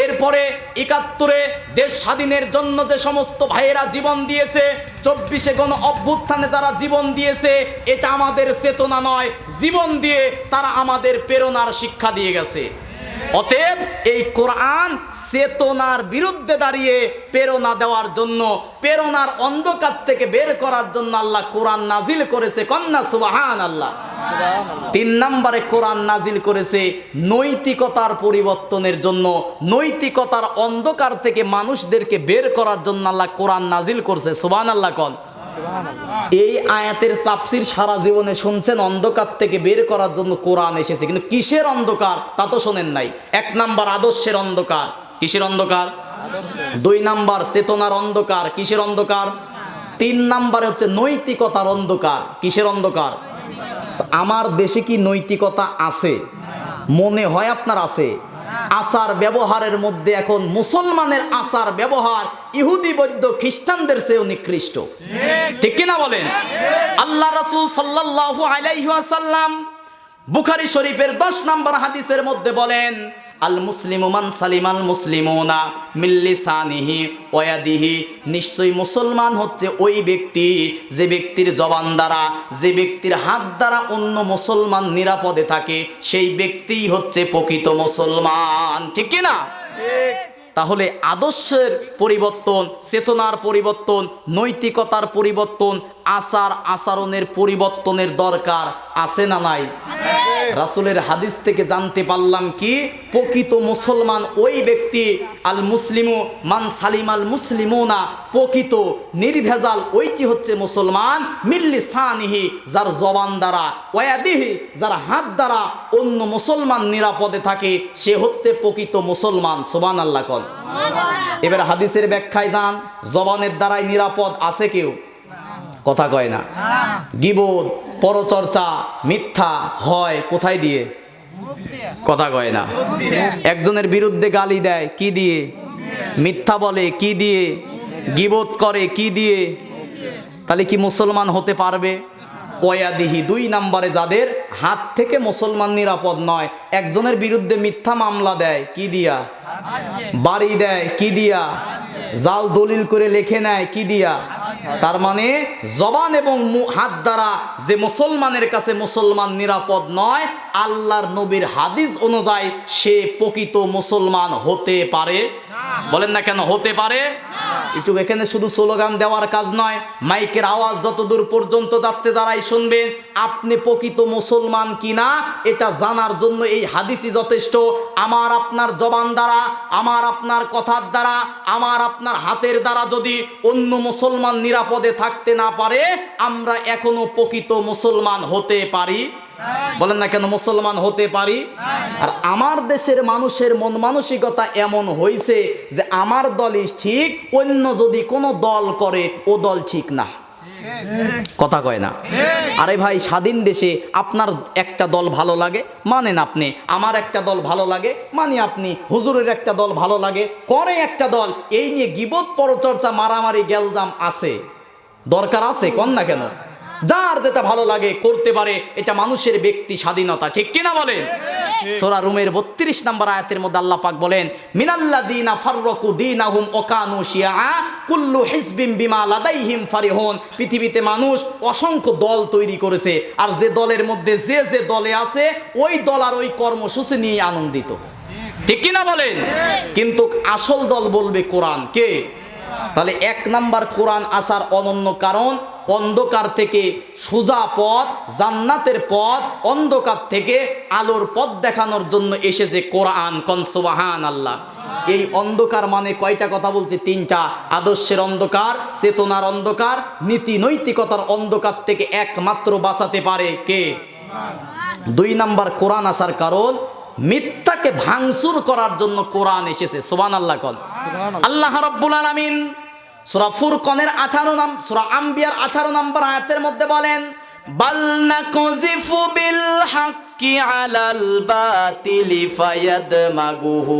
এরপরে 71-এ দেশ স্বাধীনের জন্য যে সমস্ত ভাইয়েরা জীবন দিয়েছে, 24-এ গণ অভ্যুত্থানে যারা জীবন দিয়েছে, এটা আমাদের চেতনা নয়, জীবন দিয়ে তারা আমাদের প্রেরণার শিক্ষা দিয়ে গেছে। অতএব এই কোরআন চেতনার বিরুদ্ধে দাঁড়িয়ে প্রেরণা দেওয়ার জন্য, প্রেরণার অন্ধকার থেকে বের করার জন্য আল্লাহ কোরআন নাজিল করেছে। কন্যা সুবহানাল্লাহ। 3 নম্বরে কোরআন নাজিল করেছে নৈতিকতার পরিবর্তনের জন্য, নৈতিকতার অন্ধকার থেকে মানুষদেরকে বের করার জন্য আল্লাহ কোরআন নাজিল করছে। সুবহানাল্লাহ কোন। এই আয়াতের তাফসীর সারা জীবনে শুনছেন, অন্ধকার থেকে বের করার জন্য কোরআন এসেছে। কিন্তু কিসের অন্ধকার তা তো শোনেন নাই। 1 নাম্বার আদর্শের অন্ধকার। কিসের অন্ধকার? 2 নাম্বার চেতনার অন্ধকার। কিসের অন্ধকার? 3 নাম্বারে হচ্ছে নৈতিকতার অন্ধকার। কিসের অন্ধকার? আমার দেশে কি নৈতিকতা আছে? মনে হয় আপনার আছে। আচার ব্যবহারের মধ্যে এখন মুসলমানের আচার ব্যবহার ইহুদি বৌদ্ধ খ্রিস্টানদের চেয়েও নিকৃষ্ট। ঠিক কিনা বলেন? আল্লাহ রাসূল সাল্লাল্লাহু আলাইহি ওয়াসাল্লাম বুখারী শরীফের 10 নম্বর হাদিসের মধ্যে বলেন, আল মুসলিমু মান সালিমাল মুসলিমুনা মিন লিসানিহি ওয়া ইয়াদিহি, নিশ্চয়ই মুসলমান হচ্ছে ওই ব্যক্তি যে ব্যক্তির জবান দ্বারা, যে ব্যক্তির হাত দ্বারা অন্য মুসলমান নিরাপদে থাকে, সেই ব্যক্তিই হচ্ছে প্রকৃত মুসলমান। ঠিক কি না? তাহলে আদর্শের পরিবর্তন, চেতনার পরিবর্তন, নৈতিকতার পরিবর্তন, আচার আচরণের পরিবর্তনের দরকার আছে না নাই? রাসূলের হাদিস থেকে জানতে পারলাম কি, প্রকৃত মুসলমান ওই ব্যক্তি, আল মুসলিমু মান সালিমাল মুসলিমুনা, প্রকৃত নির্ভেজাল ওইটি হচ্ছে মুসলমান, মিন লিসানিহি, যার জবান দ্বারা, ওয়া ইয়াদিহি, যার হাত দ্বারা অন্য মুসলমান নিরাপদে থাকে, সে হচ্ছে প্রকৃত মুসলমান। সুবহানাল্লাহ কল। এবার হাদিসের ব্যাখ্যায় যান, জবানের দ্বারাই নিরাপদ আছে কেউ? কথা কয় না। গীবত, পরচর্চা, মিথ্যা হয় কোথায় দিয়ে? কথা কয় না। একজনের বিরুদ্ধে গালি দেয় কি দিয়ে? মিথ্যা বলে কি দিয়ে? গীবত করে কি দিয়ে? তাহলে কি মুসলমান হতে পারবে? ওয়াদিহি, 2 নম্বরে যাদের হাত থেকে মুসলমান নিরাপদ নয়, একজনের বিরুদ্ধে মিথ্যা মামলা দেয় কি দিয়া? বাড়ি দেয় কি দিয়া? জাল দলিল করে লিখে নেয় কি দিয়া? তার মানে জবান এবং হাত দ্বারা যে মুসলমানের কাছে মুসলমান নিরাপদ নয়, আল্লাহর নবীর হাদিস অনুযায়ী সে প্রকৃত মুসলমান হতে পারে? বলেন না কেন হতে পারে? একটু এখানে শুধু স্লোগান দেওয়ার কাজ নয়, মাইকের আওয়াজ যতদূর পর্যন্ত যাচ্ছে যারাই শুনবেন, আপনি প্রকৃত মুসলমান কিনা এটা জানার জন্য এই হাদিসই যথেষ্ট। আমার আপনার জবান দ্বারা, আমার আপনার কথার দ্বারা, আমার আপনার হাতের দ্বারা যদি অন্য মুসলমান নিরাপদে থাকতে না পারে, আমরা এখনো প্রকৃত মুসলমান হতে পারি? বলেন না কেন মুসলমান হতে পারি? আর আমার দেশের মানুষের মন মানসিকতা এমন হয়েছে যে আমার দলই ঠিক, অন্য যদি কোনো দল করে ও দল ঠিক না। কথা কয় না। আরে ভাই, স্বাধীন দেশে আপনার একটা দল ভালো লাগে মানেন আপনি, আমার একটা দল ভালো লাগে মানি আপনি, হুজুরের একটা দল ভালো লাগে করে একটা দল। এই নিয়ে গীবত, পরচর্চা, মারামারি, গ্যালজাম আছে? দরকার আছে? কন না কেন? যার যেটা ভালো লাগে করতে পারে, এটা মানুষের ব্যক্তি স্বাধীনতা। ঠিক কিনা বলেন? সূরা রুমের 32 নম্বর আয়াতের মধ্যে আল্লাহ পাক বলেন, মিনাল্লাযীনা ফাররাকু দীনাহুম ওয়া কানু শিয়া কুল্লু হিজবিন বিমা লাদাইহিম ফারিহুন। পৃথিবীতে মানুষ অসংখ্য দল তৈরি করেছে, আর যে দলের মধ্যে যে যে দলে আছে ওই দল আর ওই কর্মসূচি নিয়ে আনন্দিত। ঠিক কিনা বলেন? কিন্তু আসল দল বলবে কোরআন কে? তাহলে 1 নাম্বার কোরআন আসার অনন্য কারণ, অন্ধকার থেকে সোজা পথ, জান্নাতের পথ, অন্ধকার থেকে আলোর পথ দেখানোর জন্য এসেছে কোরআন। কোন সুবহানাল্লাহ। এই অন্ধকার মানে কয়টা কথা বলছি? 3টা। আদর্শের অন্ধকার, চেতনার অন্ধকার, নীতি নৈতিকতার অন্ধকার থেকে একমাত্র বাঁচাতে পারে কে? 2 নাম্বার কোরআন আসার কারণ, মিথ্যাকে ভাঙচুর করার জন্য কোরআন এসেছে। সুবহানাল্লাহ কল। আল্লাহ রাব্বুল আলামিন সূরা ফুরকানের 18 সূরা আম্বিয়ার 18 নম্বর আয়াতের মধ্যে বলেন, বাল নাকুযিফু বিল হাক্কি আলাল বাতিলি ফায়াদমাগুহু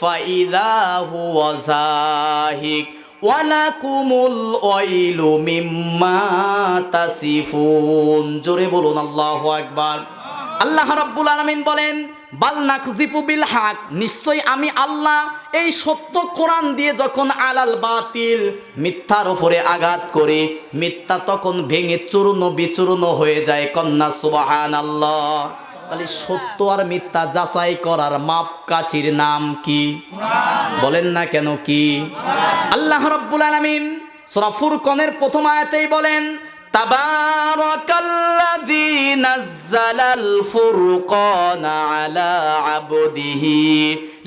ফাইযা হুয়া যাহিক ওয়া লাকুমুল ওয়াইলু মিম্মা তাসিফুন। জোরে বলুন আল্লাহু আকবার। আল্লাহ রাব্বুল আলামিন বলেন, বাল নাকজিফু বিল হক, নিশ্চয়ই আমি আল্লাহ এই সত্য কোরআন দিয়ে যখন আলাল বাতিল, মিথ্যার উপরে আঘাত করে, মিথ্যা তখন ভেঙে চূর্ণ বিচূর্ণ হয়ে যায়। কন্যা সুবহানাল্লাহ। তাহলে সত্য আর মিথ্যা যাচাই করার মাপকাঠির নাম কি? বলেন না কেন কি? আল্লাহ রাব্বুল আলামিন সূরা ফুরকানের 1ম আয়াতেই বলেন, তাবারাকাল্লাযী নাযালাল ফুরকানা আলা আবদিহি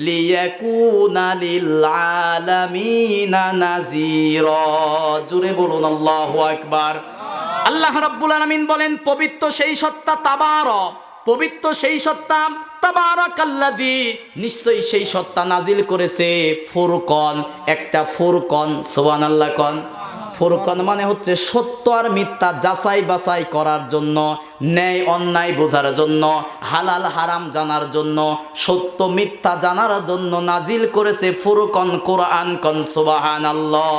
লিয়াকুনা লিল আলামিনা নাযীরা। জোরে বলুন আল্লাহু আকবার। আল্লাহ রাব্বুল আলামিন বলেন, পবিত্র সেই সত্তা, তাবারক, পবিত্র সেই সত্তা, তাবারাকাল্লাযী, নিশ্চয়ই সেই সত্তা নাজিল করেছে ফুরকান, একটা ফুরকান। সুবহানাল্লাহ কোন। ফুরকান মানে হচ্ছে সত্য আর মিথ্যা যাচাই বাছাই করার জন্য, ন্যায় অন্যায় বোঝার জন্য, হালাল হারাম জানার জন্য, সত্য মিথ্যা জানার জন্য নাজিল করেছে ফুরকান কোরআন। কোন সুবহানাল্লাহ।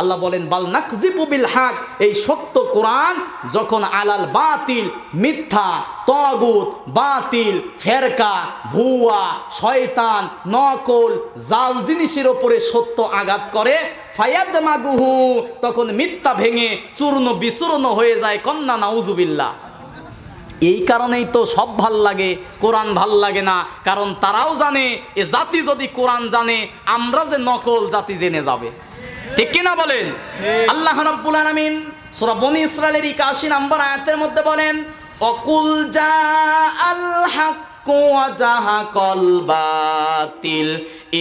আল্লাহ বলেন বাল নাকজিবু বিল হক, এই সত্য কোরআন যখন আলাল বাতিল, মিথ্যা, তাগুত, বাতিল, ফেরকা, ভুয়া, শয়তান, নকল, জাল জিনিসের ওপরে সত্য আঘাত করে, ফায়াদমাগুহু, তখন মিথ্যা ভেঙে চূর্ণ বিচূর্ণ হয়ে যায়। কন্যা নাউজুবিল্লাহ। এই কারণেই তো সব ভাল লাগে, কোরআন ভাল লাগে না, কারণ তারাও জানে এ জাতি যদি কোরআন জানে আমরা যে নকল জাতি জেনে যাবে। ঠিক কিনা বলেন? আল্লাহ রাব্বুল আলামিন সূরা বনী ইসরাঈলের 81 নম্বর আয়াতের মধ্যে বলেন অকুল জাআল হাক্কু ওয়া জাহাকাল বাতিল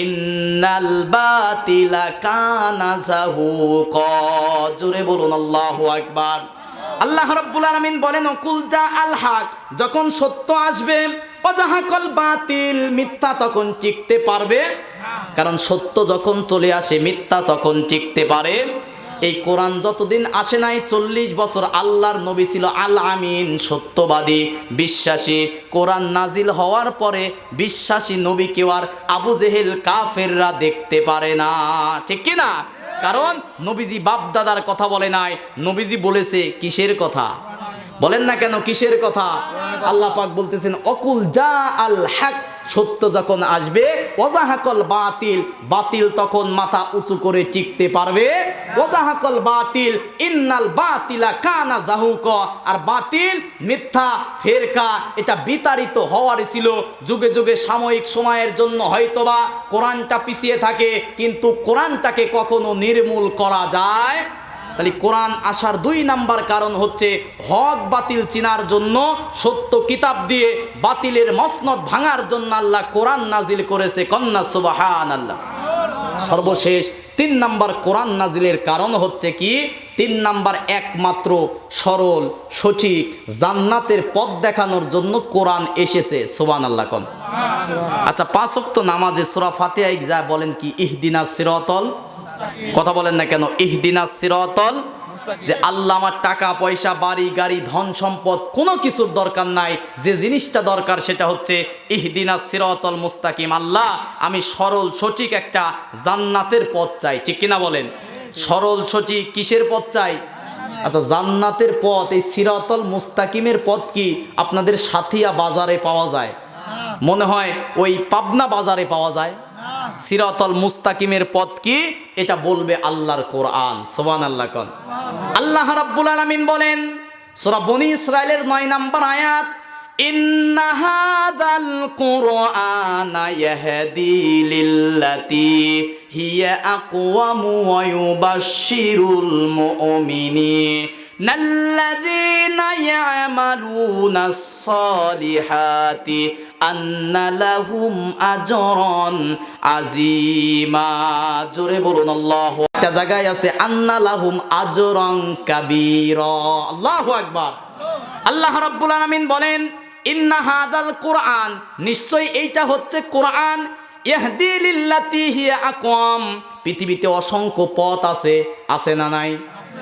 ইন্নাল বাতিলা কানা যাহুকা। জোরে বলুন আল্লাহু আকবার। আল্লাহ রাব্বুল আলামিন বলেন অকুল জাআল হক, যখন সত্য আসবে, ওয়া জাহাকাল বাতিল, মিথ্যা তখন টিকতে পারবে। কারণ সত্য যখন চলে আসে মিথ্যা তখন টিকতে পারে। এই কোরআন যতদিন আসে নাই 40 বছর আল্লাহর নবী ছিল আল আমিন, সত্যবাদী, বিশ্বাসী। কোরআন নাজিল হওয়ার পরে বিশ্বাসী নবীকে আর আবু জেহেল কাফেররা দেখতে পারে না। ঠিক কি না? কারণ নবীজি বাপ দাদার কথা বলে নাই, নবীজি বলেছে কিসের কথা? বলেন না কেন কিসের কথা? আল্লাহ পাক বলতেছেন অকুল জা আল হক, সত্য যখন আসবে, ওয়াজাহাকল বাতিল, বাতিল তখন মাথা উঁচু করে টিকতে পারবে। ওয়াজাহাকল বাতিল ইন্নাল বাতিলা কানা যাহুকা, আর বাতিল, মিথ্যা, ফেরকা এটা বিতাড়িত হওয়ার ছিল। যুগে যুগে সাময়িক সময়ের জন্য হয়তোবা কোরআনটা পিছিয়ে থাকে, কিন্তু কোরআনটাকে কখনো নির্মূল করা যায়। তাহলে কোরআন আসার 2 নাম্বার কারণ হচ্ছে হক বাতিল চিনার জন্য, সত্য কিতাব দিয়ে বাতিলের মসনদ ভাঙার জন্য আল্লাহ কোরআন নাজিল করেছে। কন্যা সুবহানাল্লাহ। সর্বশেষ 3 নাম্বার কোরআন নাজিলের কারণ হচ্ছে কি? 3 নাম্বার একমাত্র সরল সঠিক জান্নাতের পথ দেখানোর জন্য কোরআন এসেছে। সুবহানাল্লাহ কোন। আচ্ছা 5 ওয়াক্ত নামাজে সূরা ফাতিহায় যা বলেন কি ইহদিনাস সিরাতাল, কথা বলেন না কেন ইহদিনাস সিরাতাল, যে আল্লাহ আমার টাকা পয়সা বাড়ি গাড়ি ধন সম্পদ কোনো কিছুর দরকার নাই, যে জিনিসটা দরকার সেটা হচ্ছে ইহদিনাস সিরাতাল মুস্তাকিম। আল্লাহ আমি সরল সঠিক একটা জান্নাতের পথ চাই। ঠিক কিনা বলেন? সরল সঠিক কিসের পথ চাই? আচ্ছা জান্নাতের পথ, এই সিরাতাল মুস্তাকিমের পথ কি আপনাদের সাথিয়া বাজারে পাওয়া যায়? মনে হয় ওই পাবনা বাজারে পাওয়া যায়। সিরাতাল মুস্তাকিমের পথ কি এটা বলবে আল্লাহর কোরআন। সুবহানাল্লাহ কোন। আল্লাহ রাব্বুল আলামিন বলেন সূরা বনী ইসরাঈলের 9 নম্বর আয়াত ইন্না হাযাল কুরআনা ইয়াহদি লিল্লাতী হিয়া আকওয়ামু ওয়া ইউবাশশিরুল মুমিনিনাল্লাযীনা ইয়া'মালুনাস সালিহাতি আন্না লাহুম আজরান আযীমা। জোরে বলুন আল্লাহু। একটা জায়গায় আছে আন্না লাহুম আজরান কাবীরা। আল্লাহু আকবার। আল্লাহ রাব্বুল আলামিন বলেন ইন্না হাযাল কুরআন, নিশ্চয় এইটা হচ্ছে কোরআন, ইয়াহদি লিল্লাতী হিয়া আকওয়াম, পৃথিবীতে অসংখ্য পথ আছে, আছে না নাই?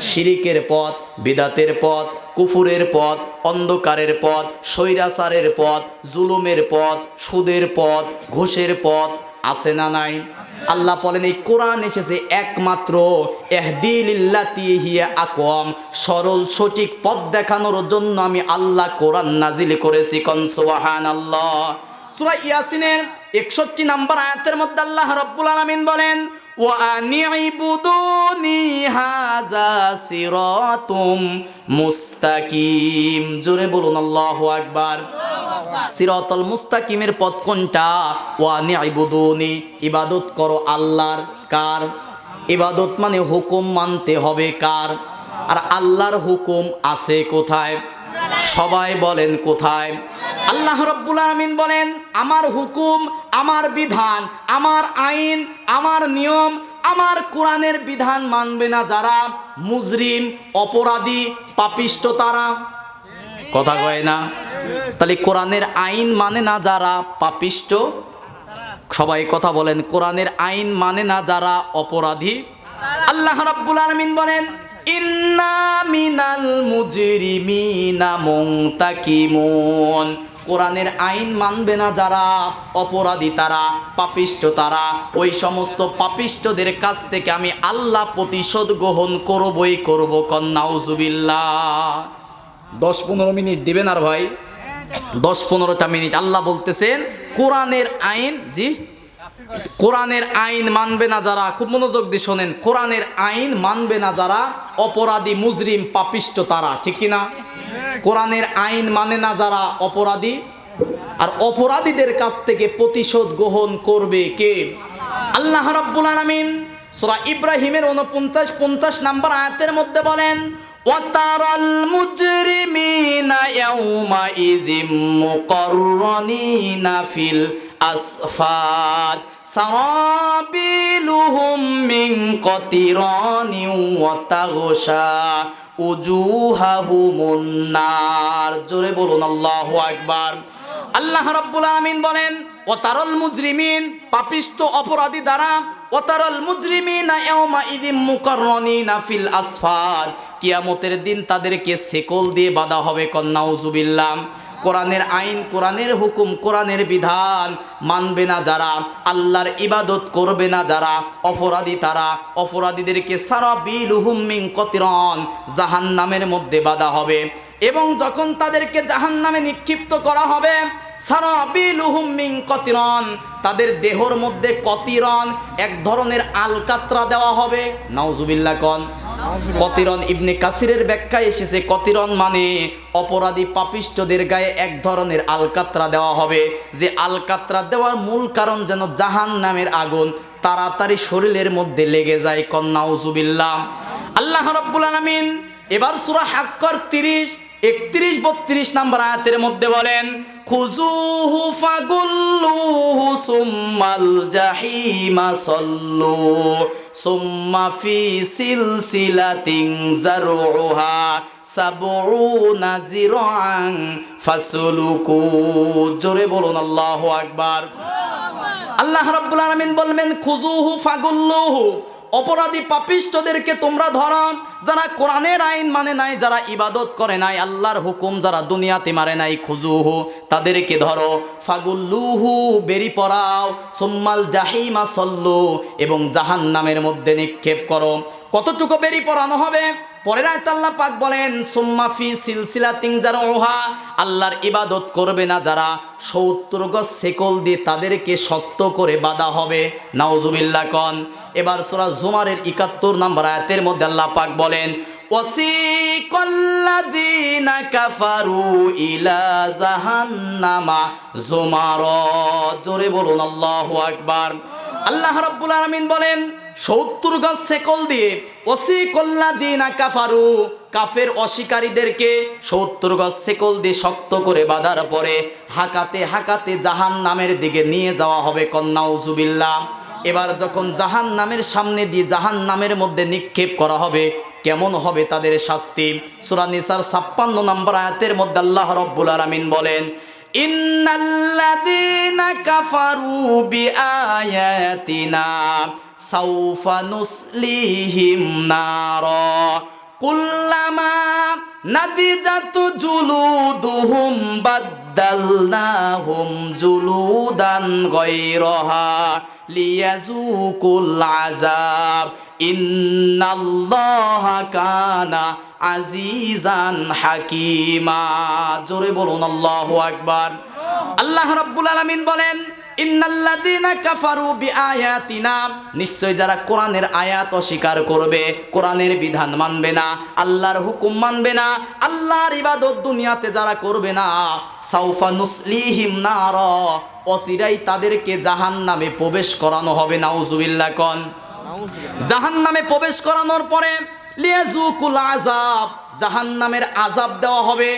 শিরিকের পথ, বিদাতের পথ, কুফুরের পথ, অন্ধকারের পথ, স্বৈরাচারের পথ, জুলুমের পথ, সুদের পথ, ঘুষের পথ, আছে না নাই? আল্লাহ বলেন এই কোরআন এসেছে একমাত্র ইহদি লিল্লাতী হিয়া আকওয়াম, সরল সঠিক পথ দেখানোর জন্য আমি আল্লাহ কোরআন নাজিল করেছি। কোন সুবহানাল্লাহ। সূরা ইয়াসিনের 61 নম্বর আয়াতের মধ্যে আল্লাহ রাব্বুল আলামিন বলেন ওয়া আনি'বুদুনি হাযা সিরাতুম মুস্তাকিম। জোরে বলুন আল্লাহু আকবার। সিরাতাল মুস্তাকিমের পথ কোনটা? ওয়া আনি'বুদুনি, ইবাদত করো আল্লাহর। কার? ইবাদত মানে হুকুম মানতে হবে কার? আর আল্লাহর হুকুম আছে কোথায়? সবাই বলেন কোথায়? আল্লাহ রাব্বুল আলামিন বলেন আমার হুকুম, আমার বিধান, আমার আইন, আমার নিয়ম, আমার কোরআনের বিধান মানবে না যারা মুজরিম, অপরাধী, পাপিষ্ট তারা। কথা কয় না? তাহলে কোরআনের আইন মানে না যারা পাপিষ্ট, সবাই কথা বলেন, কোরআনের আইন মানে না যারা অপরাধী। আল্লাহ রাব্বুল আলামিন বলেন ইন্না মিনাল মুজরিমিনা মুনতাকিমুন, কোরআনের আইন মানবে না যারা, অপরাধী তারা, পাপিষ্ঠ তারা, ওই সমস্ত পাপিষ্ঠদের কাছ থেকে আমি আল্লাহ প্রতিশোধ গ্রহণ করবই করব। কন্নাউজুবিল্লাহ। 10-15 মিনিট দিবেন আর ভাই, 10-15টা মিনিট। আল্লাহ বলতেছেন কোরআনের আইন, জি, কোরআনের আইন মানবে না যারা, খুব মনোযোগ দিয়ে শোনেন, কোরআনের আইন মানবে না যারা অপরাধী, মুজরিম, পাপিষ্ঠ তারা, ঠিক কিনা? কোরআনের আইন মানে না যারা অপরাধী, আর অপরাধীদের কাছ থেকে প্রতিশোধ গ্রহণ করবে কে? আল্লাহ রাব্বুল আলামিন সূরা ইব্রাহিমের 49-50 নাম্বার আয়াতের মধ্যে বলেন, ওয়াতারাল মুজরিমিনা ইয়াউমাইযিম মুকাররানিনা ফিল আসফার সারাবিলুহুম মিন কাতিরানি ওয়া তাগশা উজুহাহুমুন নার। জোরে বলুন আল্লাহু আকবার। আল্লাহ রাব্বুল আলামিন বলেন, ওয়াতারাল মুজরিমিন, পাপিষ্ঠ অপরাধী দ্বারা, ওয়াতারাল মুজরিমিনা ইয়াউমাইযিম মুকাররানিনা ফিল আসফার, কিয়ামতের দিন তাদেরকে শেকল দিয়ে বাঁধা হবে। কন্নাউজুবিল্লাহ। কোরআনের আইন, কোরআনের হুকুম, কোরআনের বিধান মানবে না যারা, আল্লাহর ইবাদত করবে না যারা অপরাধী তারা, অপরাধীদেরকে সারাবিলুহুম মিন কাতিরান, জাহান্নামের মধ্যে বাঁধা হবে। এবং যখন তাদেরকে জাহান্নামে নিক্ষিপ্ত করা হবে, সারাবিলুহুম মিন কাতিরান, তাদের দেহর মধ্যে কতিরন, এক ধরনের আলকাতরা দেওয়া হবে। নাউজুবিল্লাহ কন। কতিরন ইবনে কাসিরের ব্যাখ্যায় এসেছে, কতিরন মানে অপরাধী পাপিষ্ঠদের গায়ে এক ধরনের আলকাতরা দেওয়া হবে, যে আলকাতরা দেওয়ার মূল কারণ যেন জাহান্নামের আগুন তাড়াতাড়ি শরীরের মধ্যে লেগে যায়। কন্নাউজুবিল্লাহ। আল্লাহ রাব্বুল আলামিন এবার সূরা হাক্কার 30, 31, 32 নাম্বার আয়াতের মধ্যে বলেন, খুজুহু ফাগুল্লুহু সুম্মাল জাহিমা সল্লু সুম্মা ফি সিলসিলাতিন যারউহা সাবউনা যিরাআন ফাসলুকু। জোরে বলুন আল্লাহু আকবার। আল্লাহ রাব্বুল আলামিন বলবেন, খুজুহু ফাগুল্লুহু, অপরাধী পাপিষ্ঠদেরকে তোমরা ধরো, যারা কোরআনের আইন মানে নাই, যারা ইবাদত করে নাই, আল্লাহর হুকুম যারা দুনিয়াতে মারে নাই, খুজুহু, তাদেরকে ধরো, ফাগুল্লুহু, বেরি পড়াও, সুম্মাল জাহিমা সল্লু, এবং জাহান্নামের মধ্যে নিক্ষেপ করো। কতটুকু বেরি পড়ানো হবে? পরের আয়াতে আল্লাহ পাক বলেন, সুম্মা ফি সিলসিলাতিন যারউহা, আল্লাহর ইবাদত করবে না যারা 70 গজ শেকল দিয়ে তাদেরকে শক্ত করে বাঁধা হবে। নাউজুবিল্লাহ কন। এবার সূরা জুমারের 71 নম্বর আয়াতের মধ্যে আল্লাহ পাক বলেন, ওয়াসিকাল্লাযীনা কাফারু ইলা জাহান্নামা যুমারা। জোরে বলুন আল্লাহু আকবার। আল্লাহ রাব্বুল আলামিন বলেন, 70 গজ শেকল দিয়ে ওয়াসিকাল্লাযীনা কাফারু, কাফের অস্বীকারীদেরকে 70 গজ শেকল দিয়ে শক্ত করে বাঁধার পরে হাঁকাতে হাঁকাতে জাহান্নামের দিকে নিয়ে যাওয়া হবে। কন্নাউজুবিল্লাহ। এবার যখন জাহান্নামের সামনে দিয়ে জাহান্নামের মধ্যে নিক্ষেপ করা হবে, কেমন হবে তাদের শাস্তি? সূরা নিসার 56 নম্বর আয়াতের মধ্যে আল্লাহ রাব্বুল আলামিন বলেন, ইন্নাল্লাযীনা কাফারু বিআয়াতিনা সাউফা নুসলিহিম নারা কুল্লামা নাদিজাত জুলুদুহুম বাদদালনাহুম জুলুদান গায়রাহা লিয়াযুকুল আযাব ইন্নাল্লাহা কানা আজিজান হাকিমা। জোরে বলুন আল্লাহু আকবার। আল্লাহ রাব্বুল আলামিন বলেন, ইন্নাল্লাযীনা কাফারু বিআয়াতিনা, নিশ্চয় যারা কোরআনের আয়াত অস্বীকার করবে, কোরআনের বিধান মানবে না, আল্লাহর হুকুম মানবে না, আল্লাহর ইবাদত দুনিয়াতে যারা করবে না, সাউফা নুসলিহিম নারা, অচিরাই তাদেরকে জাহান্নামে প্রবেশ করানো হবে। নাউজুবিল্লাহ কন। জাহান্নামে প্রবেশ করানোর পরে লিয়াযুকুল আযাব, জাহান্নামের আযাব দেওয়া হবে।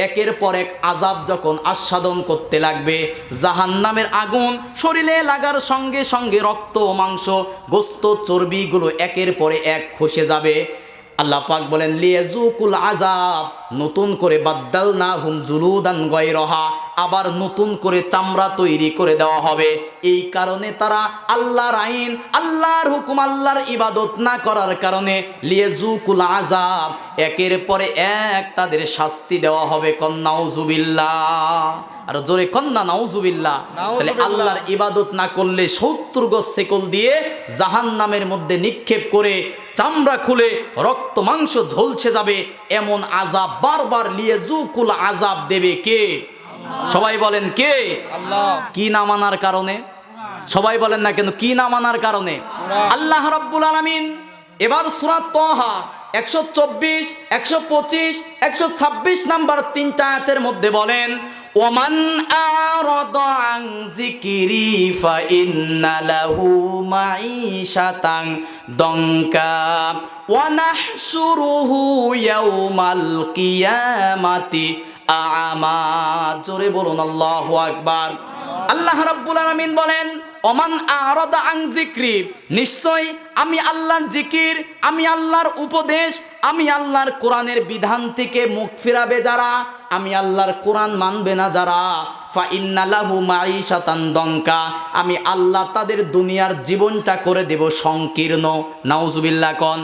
একের পর এক আযাব যখন আস্বাদন করতে লাগবে, জাহান্নামের আগুন শরীরে লাগার সঙ্গে সঙ্গে রক্ত, মাংস, গোস্ত, চর্বিগুলো একের পরে এক খসে যাবে। আল্লাহ পাক বলেন, লিয়াযুকুল আযাব, নতুন করে বাদদালনাহুম জুলুদান গায়রাহা, আবার নতুন করে চামড়া তৈরি করে দেওয়া হবে। এই কারণে তারা আল্লাহর আইন, আল্লাহর হুকুম, আল্লাহর ইবাদত না করার কারণে লিয়াজুকুল আযাব, একের পরে এক তাদের শাস্তি দেওয়া হবে। নাউযুবিল্লাহ, আর জোরে কন্না নাউযুবিল্লাহ। তাহলে আল্লাহর ইবাদত না করলে 70 গজ শেকল দিয়ে জাহান্নামের মধ্যে নিক্ষেপ করে চামড়া খুলে রক্ত মাংস ঝলসে যাবে, এমন আযাব বারবার লিয়াজুকুল আযাব দেবে কে? সবাই বলেন কে? আল্লাহ। কি না মানার কারণে? সবাই বলেন না কেন, কি না মানার কারণে? আল্লাহ রাব্বুল আলামিন এবার সূরা তাহা 124, 125, 126 নাম্বার 3টা আয়াতের মধ্যে বলেন, ওমান আরাদা আন যিকরি ফাইন্না লাহু মাঈশাতান দঙ্কা ওয়া নাহশুরুহু ইয়াওমাল কিয়ামাতি আ'মা। জোরে বলুন আল্লাহু আকবার। আল্লাহ রাব্বুল আলামিন বলেন, ওমান আরাদা আন যিকরি, নিশ্চয় আমি আল্লাহর জিকির, আমি আল্লাহর উপদেশ, আমি আল্লাহর কোরআনের বিধান থেকে মুখ ফিরাবে যারা, আমি আল্লাহর কোরআন মানবে না যারা, ফাইন্না লাহু মাঈশাতান দঙ্কা, আমি আল্লাহ তাদের দুনিয়ার জীবনটা করে দেব সংকীর্ণ। নাউযুবিল্লাহ কন।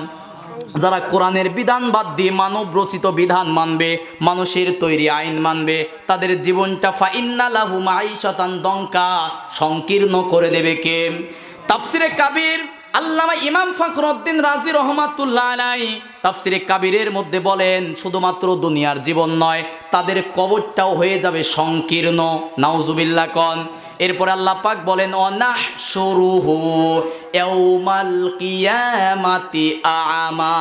যারা কোরআনের বিধান বাদ দিয়ে মানব রচিত বিধান মানবে, মানুষের তৈরি আইন মানবে, তাদের জীবনটা ফাইন্না লাহু মাঈশাতান দঙ্কা, সংকীর্ণ করে দেবে কে? তাফসিরে কাবির আল্লামা ইমাম ফখরুদ্দিন রাজি রহমাতুল্লাহ আলাইহি তাফসিরে কাবিরের মধ্যে বলেন, শুধুমাত্র দুনিয়ার জীবন নয়, তাদের কবরটাও হয়ে যাবে সংকীর্ণ। নাউযুবিল্লাহ কন। এরপরে আল্লাহ পাক বলেন, অনাহশুরুহু ইয়াউমাল কিয়ামাতি আ'মা।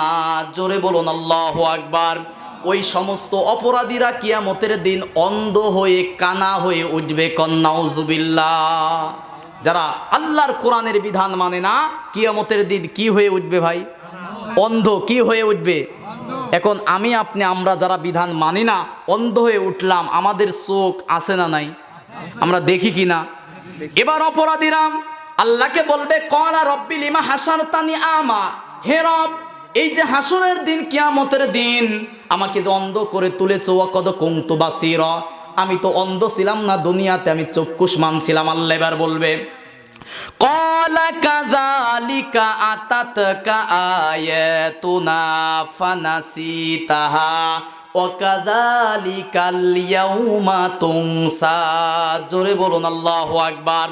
জোরে বলুন আল্লাহু আকবার। ওই সমস্ত অপরাধীরা কিয়ামতের দিন অন্ধ হয়ে কানা হয়ে উঠবে। নাউযুবিল্লাহ। যারা আল্লাহর কোরআনের বিধান মানে না, কিয়ামতের দিন কি হয়ে উঠবে ভাই? অন্ধ। কি হয়ে উঠবে? এখন আমি আপনি আমরা যারা বিধান মানি না, অন্ধ হয়ে উঠলাম, আমাদের চোখ আছে না নাই? আমরা দেখি কি না? এবার অপরাধীরা আল্লাহকে বলবে, ক্বালা রব্বি লিমা হাসারতানি আমা, হে রব, এই যে হাসরের দিন, কিয়ামতের দিন আমাকে যে অন্ধ করে তুলেছো, ওয়াকাদ কুনতু বাসীরা, আমি তো অন্ধ ছিলাম না দুনিয়াতে, আমি চক্ষুষ্মান ছিলাম। আল্লাহ এবার বলবে, ক্বালা কাযালিকা আতাতকা আয়াতুনা ফানাসিতাহা ওয়া কাযালিকাল ইয়াউমা তুনসা। জোরে বলুন আল্লাহু আকবার।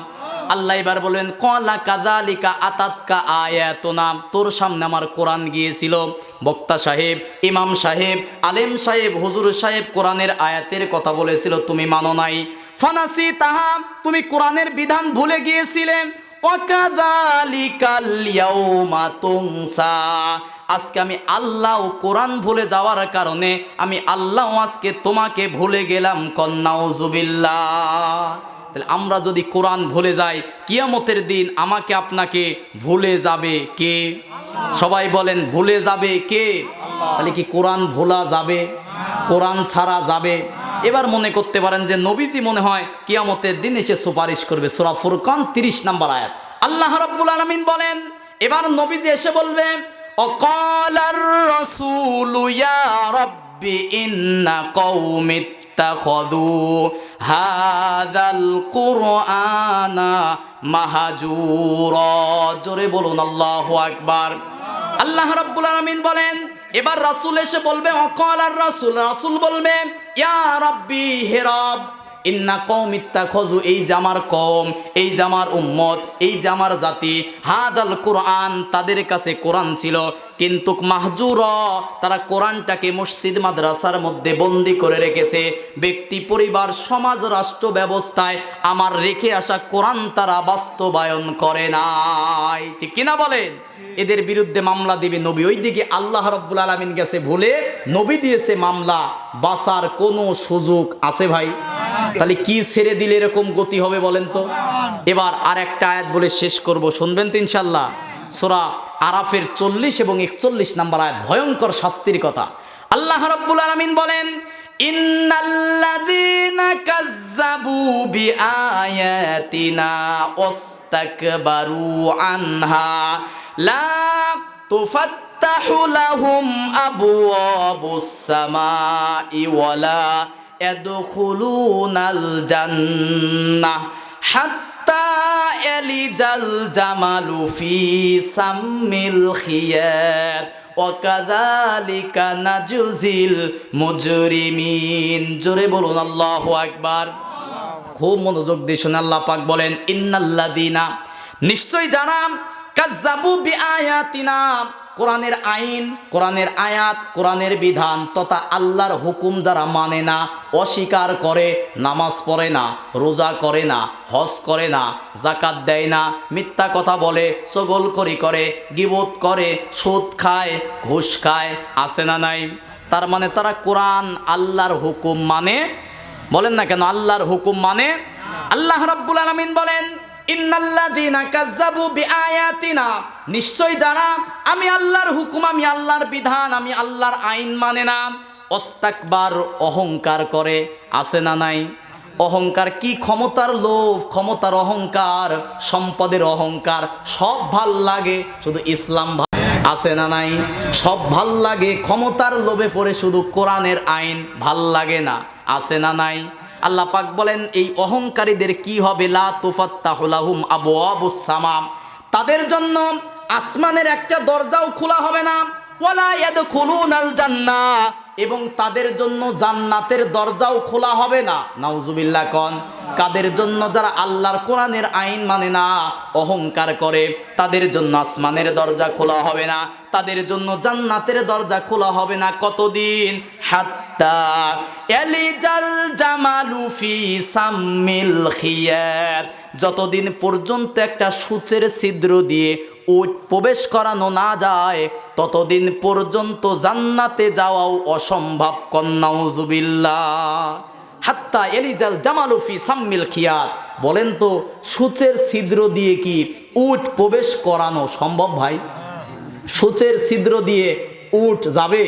আল্লাহ এবার বলবেন, ক্বালা কাযালিকা আতাতকা আয়াতুনা, তোর সামনে আমার কোরআন গিয়েছিল, বক্তা সাহেব, ইমাম সাহেব, আলেম সাহেব, হুজুর সাহেব কোরআনের আয়াতের কথা বলেছিল, তুমি মানো নাই। ফানাসিতাহা, তুমি কোরআনের বিধান ভুলে গিয়েছিলে। ওয়া কাযালিকাল ইয়াউমা তুনসা, আজকে আমি আল্লাহ কোরআন ভুলে যাওয়ার কারণে আমি আল্লাহ আজকে তোমাকে ভুলে গেলাম। নাউযুবিল্লাহ। তাহলে আমরা যদি কোরআন ভুলে যাই, কিয়ামতের দিন আমাকে আপনাকে ভুলে যাবে কে? সবাই বলেন, ভুলে যাবে কে? তাহলে কি কোরআন ভোলা যাবে? কোরআন ছাড়া যাবে? এবার মনে করতে পারেন যে নবীজি মনে হয় কিয়ামতের দিন এসে সুপারিশ করবে। সূরা ফুরকান 30 নম্বর আয়াত। আল্লাহ রাব্বুল আলামিন বলেন, এবার নবীজি এসে বলবে, ওয়াকালার রাসূলু ইয়া রাব্বি ইন্না কওমি ইত্তাখাযু হাযাল কুরআনা মাহজুরা। জোরে বলুন আল্লাহু আকবার। আল্লাহ রাব্বুল আলামিন বলেন, এবার রাসূল এসে বলবে, ওয়াকালার রাসূল, রাসূল বলবে, ইয়া রাব্বি, হে রব, ইন্না কওমি ইত্তাখাযু, এই যে আমার কওম, এই যে আমার উম্মত, এই যে আমার জাতি, হাদাল কুরআন, তাদের কাছে কোরআন ছিল, কিন্তু মাহজুরা, তারা কোরআনটাকে মসজিদ মাদ্রাসার মধ্যে বন্দি করে রেখেছে। ব্যক্তি, পরিবার, সমাজ, রাষ্ট্র ব্যবস্থায় আমার রেখে আসা কোরআন তারা বাস্তবায়ন করে নাই। ঠিক কিনা বলেন? এদের বিরুদ্ধে মামলা দিবে নবী। ওইদিকে আল্লাহ রাব্বুল আলামিন গেছে ভুলে, নবী দিয়েছে মামলা। বাঁচার কোনো সুযোগ আছে ভাই? তাহলে কি ছেড়ে দিলে এরকম গতি হবে বলেন তো? এবার আর একটা আয়াত বলে শেষ করব, শুনবেন তো ইনশাআল্লাহ। সূরা আরাফের 40 এবং 41 নম্বর আয়াত, ভয়ঙ্কর শাস্তির কথা। আল্লাহ রাব্বুল আলামিন বলেন, ইন্নাল্লাযীনা কাযযাবু বিআয়াতিনা ওয়াস্তাকবারু আনহা লা তুফাত্তাহু লাহুম আবওয়াবুস সামাই ওয়ালা ইয়াদখুলুনাল জান্নাহ হাত্তা ইয়ালিজাল জামালু ফি সাম্মিল খিয়াত ওয়া কাযালিকা নাজজিল মুজরিমিন। জোরে বলুন আল্লাহু আকবার। খুব মনোযোগ দিয়ে শুনে আল্লাহ পাক বলেন, ইন্নাল্লাযীনা, নিশ্চয় যারা কাজ্জাবু বিআয়াতিনা, কোরআনের আইন, কোরআনের আয়াত, কোরআনের বিধান তথা আল্লাহর হুকুম যারা মানে না, অস্বীকার করে, নামাজ পড়ে না, রোজা করে না, হজ করে না, যাকাত দেয় না, মিথ্যা কথা বলে, চগলখড়ি করে, গীবত করে, সুদ খায়, ঘুষ খায়, আছে না নাই? তার মানে তারা কোরআন আল্লাহর হুকুম মানে, বলেন না কেন আল্লাহর হুকুম মানে? আল্লাহ রাব্বুল আলামিন বলেন, ইন্নাল্লাযীনা কাজ্জাবু বিআয়াতিনা, নিশ্চয় যারা আমি আল্লাহর হুকুম, আমি আল্লাহর বিধান, আমি আল্লাহর আইন মানে না, ওয়াস্তাকবার, অহংকার করে, আছে না নাই? অহংকার কি? ক্ষমতার লোভ, ক্ষমতার অহংকার, সম্পদের অহংকার, সব ভাল লাগে শুধু ইসলাম, আছে না নাই? সব ভাল লাগে, ক্ষমতার লোভে পড়ে শুধু কোরআনের আইন ভাল লাগে না, আছে না নাই? আল্লাহ পাক বলেন এই অহংকারীদের কি হবে? লা তুফাত্তাহু লাহুম আবওয়াবুস সামা, তাদের জন্য আসমানের একটা দরজাও খোলা হবে না, ওয়ালা ইয়াদখুলুনাল জান্নাহ, এবং তাদের জন্য জান্নাতের দরজাও খোলা হবে না। নাউজুবিল্লাহ কন। কাদের জন্য? যারা আল্লাহর কোরআনের আইন মানে না, অহংকার করে, তাদের জন্য আসমানের দরজা খোলা হবে না, তাদের জন্য জান্নাতের দরজা খোলা হবে না। কতদিন? হাত্তা ইয়ালিজাল জামালু ফি সাম্মিল খিয়াত, যতদিন পর্যন্ত একটা সূচের ছিদ্র দিয়ে উট প্রবেশ করানো না যায়, ততদিন পর্যন্ত জান্নাতে যাওয়াও অসম্ভব। নাউজুবিল্লাহ। হাত্তা এলিজাল জামালু ফি সাম্মিল খিয়াত, বলেন তো সূচের ছিদ্র দিয়ে কি উট প্রবেশ করানো সম্ভব ভাই? সূচের ছিদ্র দিয়ে উট যাবে?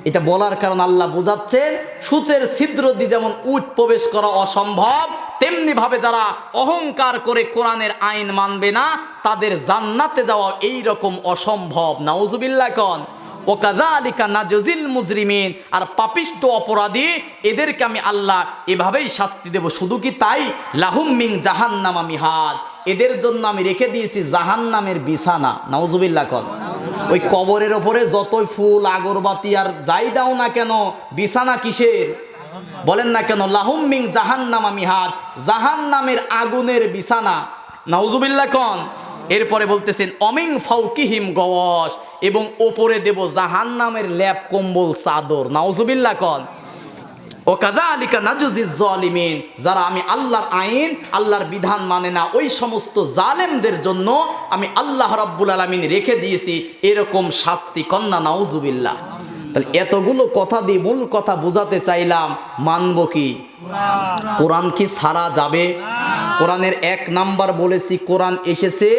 এটা বলার কারণ আল্লাহ বোঝাচ্ছেন সূচের ছিদ্র দিয়ে যেমন উট প্রবেশ করা অসম্ভব, তেমনি ভাবে যারা অহংকার করে কোরআনের আইন মানবে না, তাদের জান্নাতে যাওয়া এই রকম অসম্ভব। নাউজুবিল্লাহ কন। ও কাযালিকা নাজজিল মুজরিমিন, আর পাপিষ্ঠ অপরাধী এদেরকে আমি আল্লাহ এভাবেই শাস্তি দেব। শুধু কি তাই? লাহুম মিন জাহান্নামা মিহাদ, এদের জন্য আমি রেখে দিয়েছি জাহান্নামের বিছানা। নাউজুবিল্লাহ কন। ওই কবরের ওপরে যতই ফুল আগরবাতি আর যাই দাও না কেন, বিছানা কিসের? বলেন না কেন? লাহুম মিন জাহান্নামা মিহাদ, জাহান্নামের আগুনের বিছানা। নাউজুবিল্লাহ কন। এরপরে বলতেছেন অমিন ফাউকিহিম গওয়াশ, এবং ওপরে দেব জাহান্নামের ল্যাপ কম্বল চাদর। নাউজুবিল্লাহ কন। ও কাযালিকা নাজজিজ জালিমিন, যারা আমি আল্লাহর আইন, আল্লাহর বিধান মানে না, ওই সমস্ত জালেমদের জন্য আমি আল্লাহ রাব্বুল আলামিন রেখে দিয়েছি এরকম শাস্তি। কন্যা নাউজুবিল্লাহ। তাহলে এতগুলো কথা দিয়ে মূল কথা বোঝাতে চাইলাম, মানব কি? কোরআন কি ছাড়া যাবে? কোরআনের 1 নাম্বার বলেছি, কোরআন এসেছে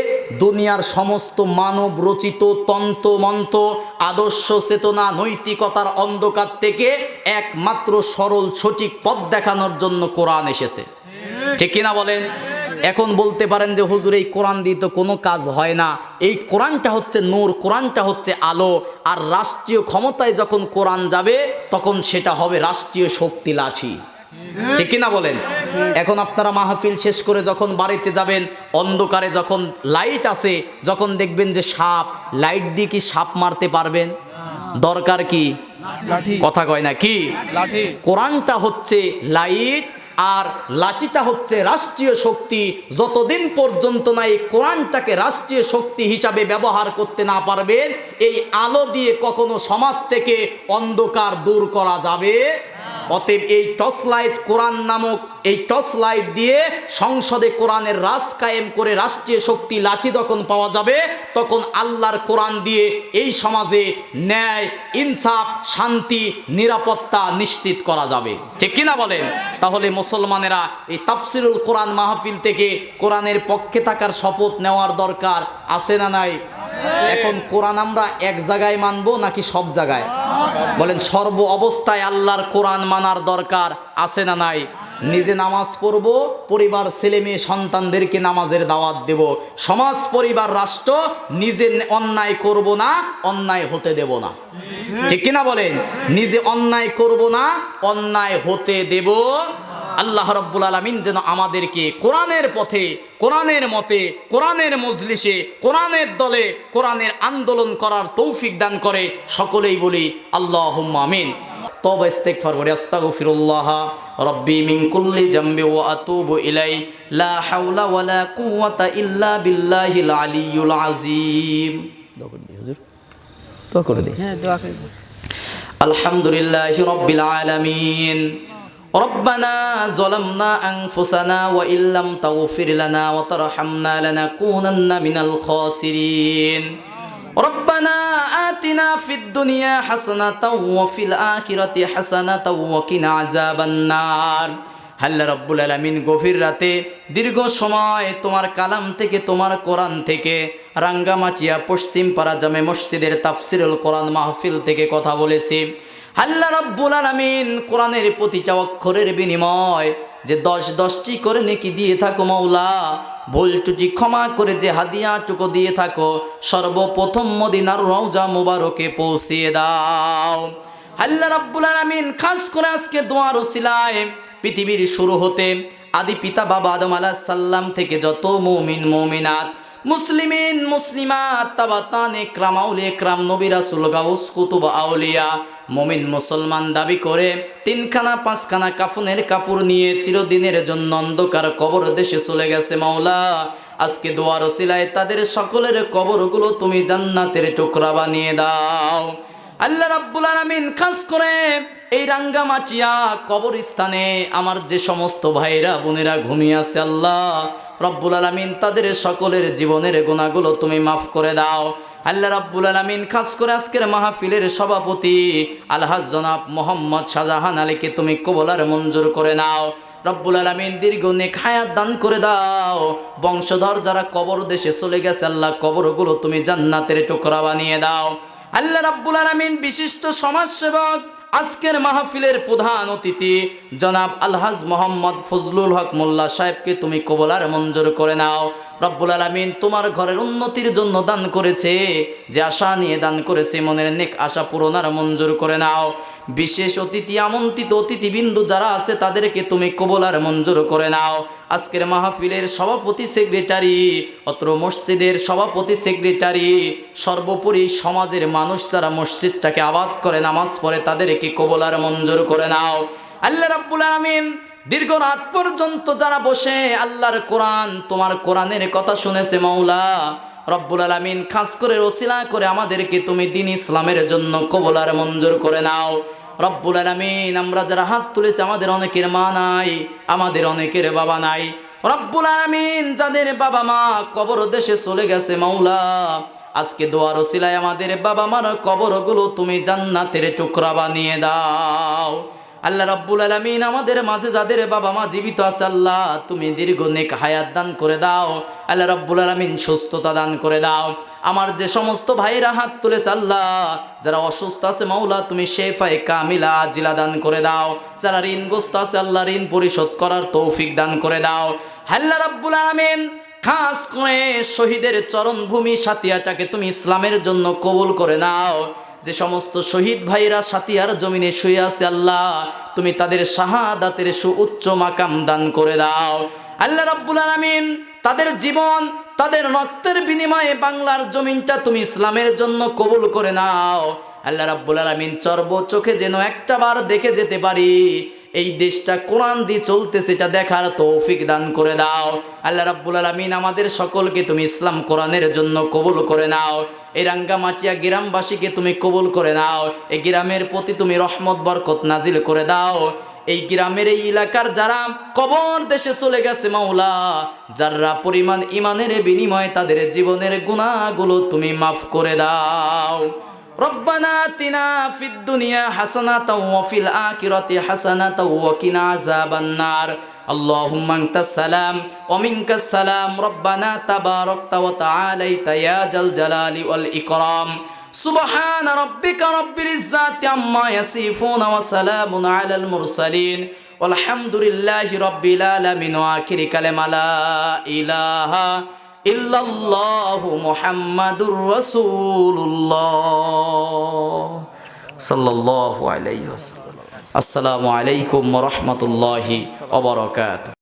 দুনিয়ার সমস্ত মানব রচিত তন্ত্র মন্ত্র, আদর্শ চেতনা, নৈতিকতার অন্ধকার থেকে একমাত্র সরল সঠিক পথ দেখানোর জন্য কোরআন এসেছে। ঠিক কিনা বলেন? এখন বলতে পারেন যে হুজুর এই কোরআন দিয়ে তো কোনো কাজ হয় না, এই কোরআনটা হচ্ছে নূর, কোরআনটা হচ্ছে আলো, আর রাষ্ট্রীয় ক্ষমতায় যখন কোরআন যাবে তখন সেটা হবে রাষ্ট্রীয় শক্তি লাঠি। ঠিক কিনা বলেন? এখন আপনারা মাহফিল শেষ করে যখন বাড়িতে যাবেন, অন্ধকারে যখন লাইট আছে, যখন দেখবেন যে সাপ, লাইট দিয়ে কি সাপ মারতে পারবেন? দরকার কি? কথা কয় না কি? কোরআনটা হচ্ছে লাইট, আর লাঠিটা হচ্ছে রাষ্ট্রীয় শক্তি। যতদিন পর্যন্ত না এই কোরআনটাকে রাষ্ট্রীয় শক্তি হিসাবে ব্যবহার করতে না পারবেন, এই আলো দিয়ে কখনো সমাজ থেকে অন্ধকার দূর করা যাবে। অতএব এই টর্চ লাইট, কোরআন নামক এই টর্চ লাইট দিয়ে সংসদে কোরআনের রাজ কায়েম করে রাষ্ট্রীয় শক্তি লাঠি যখন পাওয়া যাবে, তখন আল্লাহর কোরআন দিয়ে এই সমাজে ন্যায়, ইনসাফ, শান্তি, নিরাপত্তা নিশ্চিত করা যাবে। ঠিক কিনা বলেন? তাহলে মুসলমানেরা এই তাফসিরুল কোরআন মাহফিল থেকে কোরআনের পক্ষে থাকার শপথ নেওয়ার দরকার আছে না নাই? এখন কোরআন আমরা এক জায়গায় মানবো নাকি সব জায়গায়? বলেন সর্ব অবস্থায় আল্লাহর কোরআন মানার দরকার আছে না নাই? নিজে নামাজ পড়ব, পরিবার ছেলে মেয়ে সন্তানদেরকে নামাজের দাওয়াত দেব, সমাজ পরিবার রাষ্ট্র নিজে অন্যায় করব না, অন্যায় হতে দেব না। ঠিক কিনা বলেন? নিজে অন্যায় করব না, অন্যায় হতে দেব। আল্লাহ রাব্বুল আলামিন যেন আমাদেরকে কোরআনের পথে, কোরআনের মতে, কোরআনের মজলিসে, কোরআনের দলে, কোরআনের আন্দোলন করার তৌফিক দান করে। সকলেই বলি আল্লাহুম্মা আমিন। তওবা ইস্তিগফার করি, আস্তাগফিরুল্লাহ রাব্বি মিন কুল্লি জামবি ওয়া আতুবু ইলাই, লা হাওলা ওয়ালা কুওয়াতা ইল্লা বিল্লাহিল আলিয়্যুল আযীম। দোয়া করে দিই হুজুর, দোয়া করে দিই। হ্যাঁ, দোয়া করব। আলহামদুলিল্লাহি রাব্বিল আলামিন। ربنا ظلمنا أنفسنا وإن لم تغفر لنا وترحمنا لنكونن من الخاسرين ربنا آتنا في الدنيا حسنة وفي الآخرة حسنة وقنا عذاب النار। আল্লাহ রাব্বুল আলামিন গভীর রাতে দীর্ঘ সময় তোমার কালাম থেকে, তোমার কোরআন থেকে, রাঙ্গামাটিয়া পশ্চিম পাড়া জামে মসজিদের তাফসিরুল কোরআন মাহফিল থেকে কথা বলেছি। আল্লাহ রাব্বুল আলামিন কোরআনের প্রতিটা অক্ষরের বিনিময় যে 10-10টি করে নেকি দিয়ে থাকো মাওলা, ভুল ত্রুটি ক্ষমা করে যে হাদিয়াটুকু দিয়ে থাকো, সর্বপ্রথম মদিনার রওজা মুবারকে পৌঁছিয়ে দাও। আল্লাহ রাব্বুল আলামিন খাস করে আজকে দোয়ার ওসিলায় পৃথিবীর শুরু হতে আদি পিতা বাবা আদম আলাইহিস সালাম থেকে যত মুমিন মুমিনাত, মুসলিমিন মুসলিমাত, তাবাতান ইকরাম, আউলিয়া ইকরাম, নবী রাসূল, গাউস, কুতুব, আউলিয়া, মুমিন মুসলমান দাবি করে 3খানা 5খানা কাফনের কাপড় নিয়ে চিরদিনের জন্য অন্ধকার কবর দেশে চলে গেছে মাওলা, আজকে দোয়ার ওসিলায় তাদের সকলের কবরগুলো তুমি জান্নাতের টুকরা বানিয়ে দাও। আল্লাহ রাব্বুল আলামিন খাস করে এই রাঙ্গামাটিয়া কবরস্থানে আমার যে সমস্ত ভাইরা বোনেরা ঘুমিয়ে আছে, আল্লাহ রাব্বুল আলামিন তাদের সকলের জীবনের গুনাহগুলো তুমি মাফ করে দাও। আল্লাহ রাব্বুল আলামিন খাস করে আজকের মাহফিলের সভাপতি আলহাজ জনাব মোহাম্মদ শাহজাহান আলীকে তুমি কবুল আর মঞ্জুর করে নাও। রব্বুল আলামিন দীর্ঘ নেক হায়াত দান করে দাও। বংশধর যারা কবর দেশে চলে গেছে, আল্লাহ কবরগুলো তুমি জান্নাতের টুকরা বানিয়ে দাও। আল্লাহ রাব্বুল আলামিন বিশিষ্ট সমাজসেবক আজকের মাহফিলের প্রধান অতিথি জনাব আলহাজ মোহাম্মদ ফজলুল হক মোল্লা সাহেবকে তুমি কবুল আর মঞ্জুর করে নাও। রব্বুল আলামিন তোমার ঘরের উন্নতির জন্য দান করেছে, যে আশা নিয়ে দান করেছে, মনের নেক আশা পূরণ আর মঞ্জুর করে নাও। বিশেষ অতিথি, আমন্ত্রিত অতিথিবৃন্দু যারা আছে তাদেরকে তুমি কবুল আর মঞ্জুর করে নাও। আজকের মাহফিলের সভাপতি সেক্রেটারি, অত্র মসজিদের সভাপতি সেক্রেটারি, সর্বোপরি সমাজের মানুষ যারা মসজিদটাকে আবাদ করে নামাজ পড়ে তাদেরকে কবুল আর মঞ্জুর করে নাও। আল্লাহ রাব্বুল আলামিন দীর্ঘ রাত পর্যন্ত যারা বসে আল্লাহর কোরআন, তোমার কোরআনের কথা শুনেছে মাওলা, রব্বুল আলামিন খাস করে ওসিলা করে আমাদেরকে তুমি দ্বীন ইসলামের জন্য কবুল আর মঞ্জুর করে নাও। রব্বুল আলামিন আমরা যারা হাত তুলেছি, আমাদের অনেকের মা নাই, আমাদের অনেকের বাবা নাই। রব্বুল আলামিন যাদের বাবা মা কবর দেশে চলে গেছে মাওলা, আজকে দোয়ার ওসিলায় আমাদের বাবা মার কবরগুলো তুমি জান্নাতের টুকরা বানিয়ে দাও। আল্লাহ রাব্বুল আলামিন আমাদের মাঝে যাদের বাবা মা জীবিত আছে, আল্লাহ তুমি দীর্ঘ নেক হায়াত দান করে দাও। আল্লাহ রাব্বুল আলামিন সুস্থতা দান করে দাও। আমার যে সমস্ত ভাইরা হাত তুলেছে, আল্লাহ যারা অসুস্থ আছে মাওলা তুমি শেফায়ে কামিলা আজিলা দান করে দাও। যারা ঋণগ্রস্ত আছে, আল্লাহ ঋণ পরিশোধ করার তৌফিক দান করে দাও। আল্লাহ রাব্বুল আলামিন খাস করে শহীদের চরণভূমি সাতিয়াটাকে তুমি ইসলামের জন্য কবুল করে নাও। যে সমস্ত শহীদ ভাইরা সাতিয়ার জমিনে শুয়ে আছে, আল্লাহ তুমি তাদের শাহাদাতের সুউচ্চ মাকাম দান করে দাও। আল্লাহ রাব্বুল আলামিন তাদের জীবন, তাদের রক্তের বিনিময়ে বাংলার জমিনটা তুমি ইসলামের জন্য কবুল করে নাও। আল্লাহ রাব্বুল আলামিন চর্ব চোখে যেন একটা বার দেখে যেতে পারি এই দেশটা কোরআন দিয়ে চলতেছে, এটা দেখার তৌফিক দান করে দাও। আল্লাহ রাব্বুল আলামিন আমাদের সকলকে তুমি ইসলাম কোরআনের জন্য কবুল করে নাও। এই রাঙ্গামাটিয়া গ্রামবাসীকে তুমি কবুল করে নাও। এই গ্রামের প্রতি তুমি রহমত বরকত নাজিল করে দাও। এই গ্রামের এই এলাকার যারা কবর দেশে চলে গেছে মাওলা, যারা পরিমাণ ইমানের বিনিময়ে তাদের জীবনের গুনাহগুলো তুমি মাফ করে দাও। রব্বানা আতিনা ফিদ দুনিয়া হাসানাতাও ওয়া ফিল আখিরাতি হাসানাতাও ওয়া কিনা আযাবান নার। আল্লাহুম্মা আনতাস সালাম ওয়া মিনকাস সালাম। রব্বানা তাবারাকতা ওয়া তাআলাইতা ইয়া জাল জালালি ওয়াল ইকরাম। সুবহানা রাব্বিকা রাব্বিল ইজ্জাতি আম্মা ইয়াসিফুন ওয়া সালামুন আলাল মুরসালিন আলহামদুলিল্লাহি রাব্বিল আলামিন ওয়া আখিরি কালেমা লা ইলাহা ইল্লাল্লাহু মুহাম্মাদুর রাসূলুল্লাহ সাল্লাল্লাহু আলাইহি ওয়াসাল্লাম। আসসালামু আলাইকুম ওয়া রাহমাতুল্লাহি ওয়া বারাকাতুহু।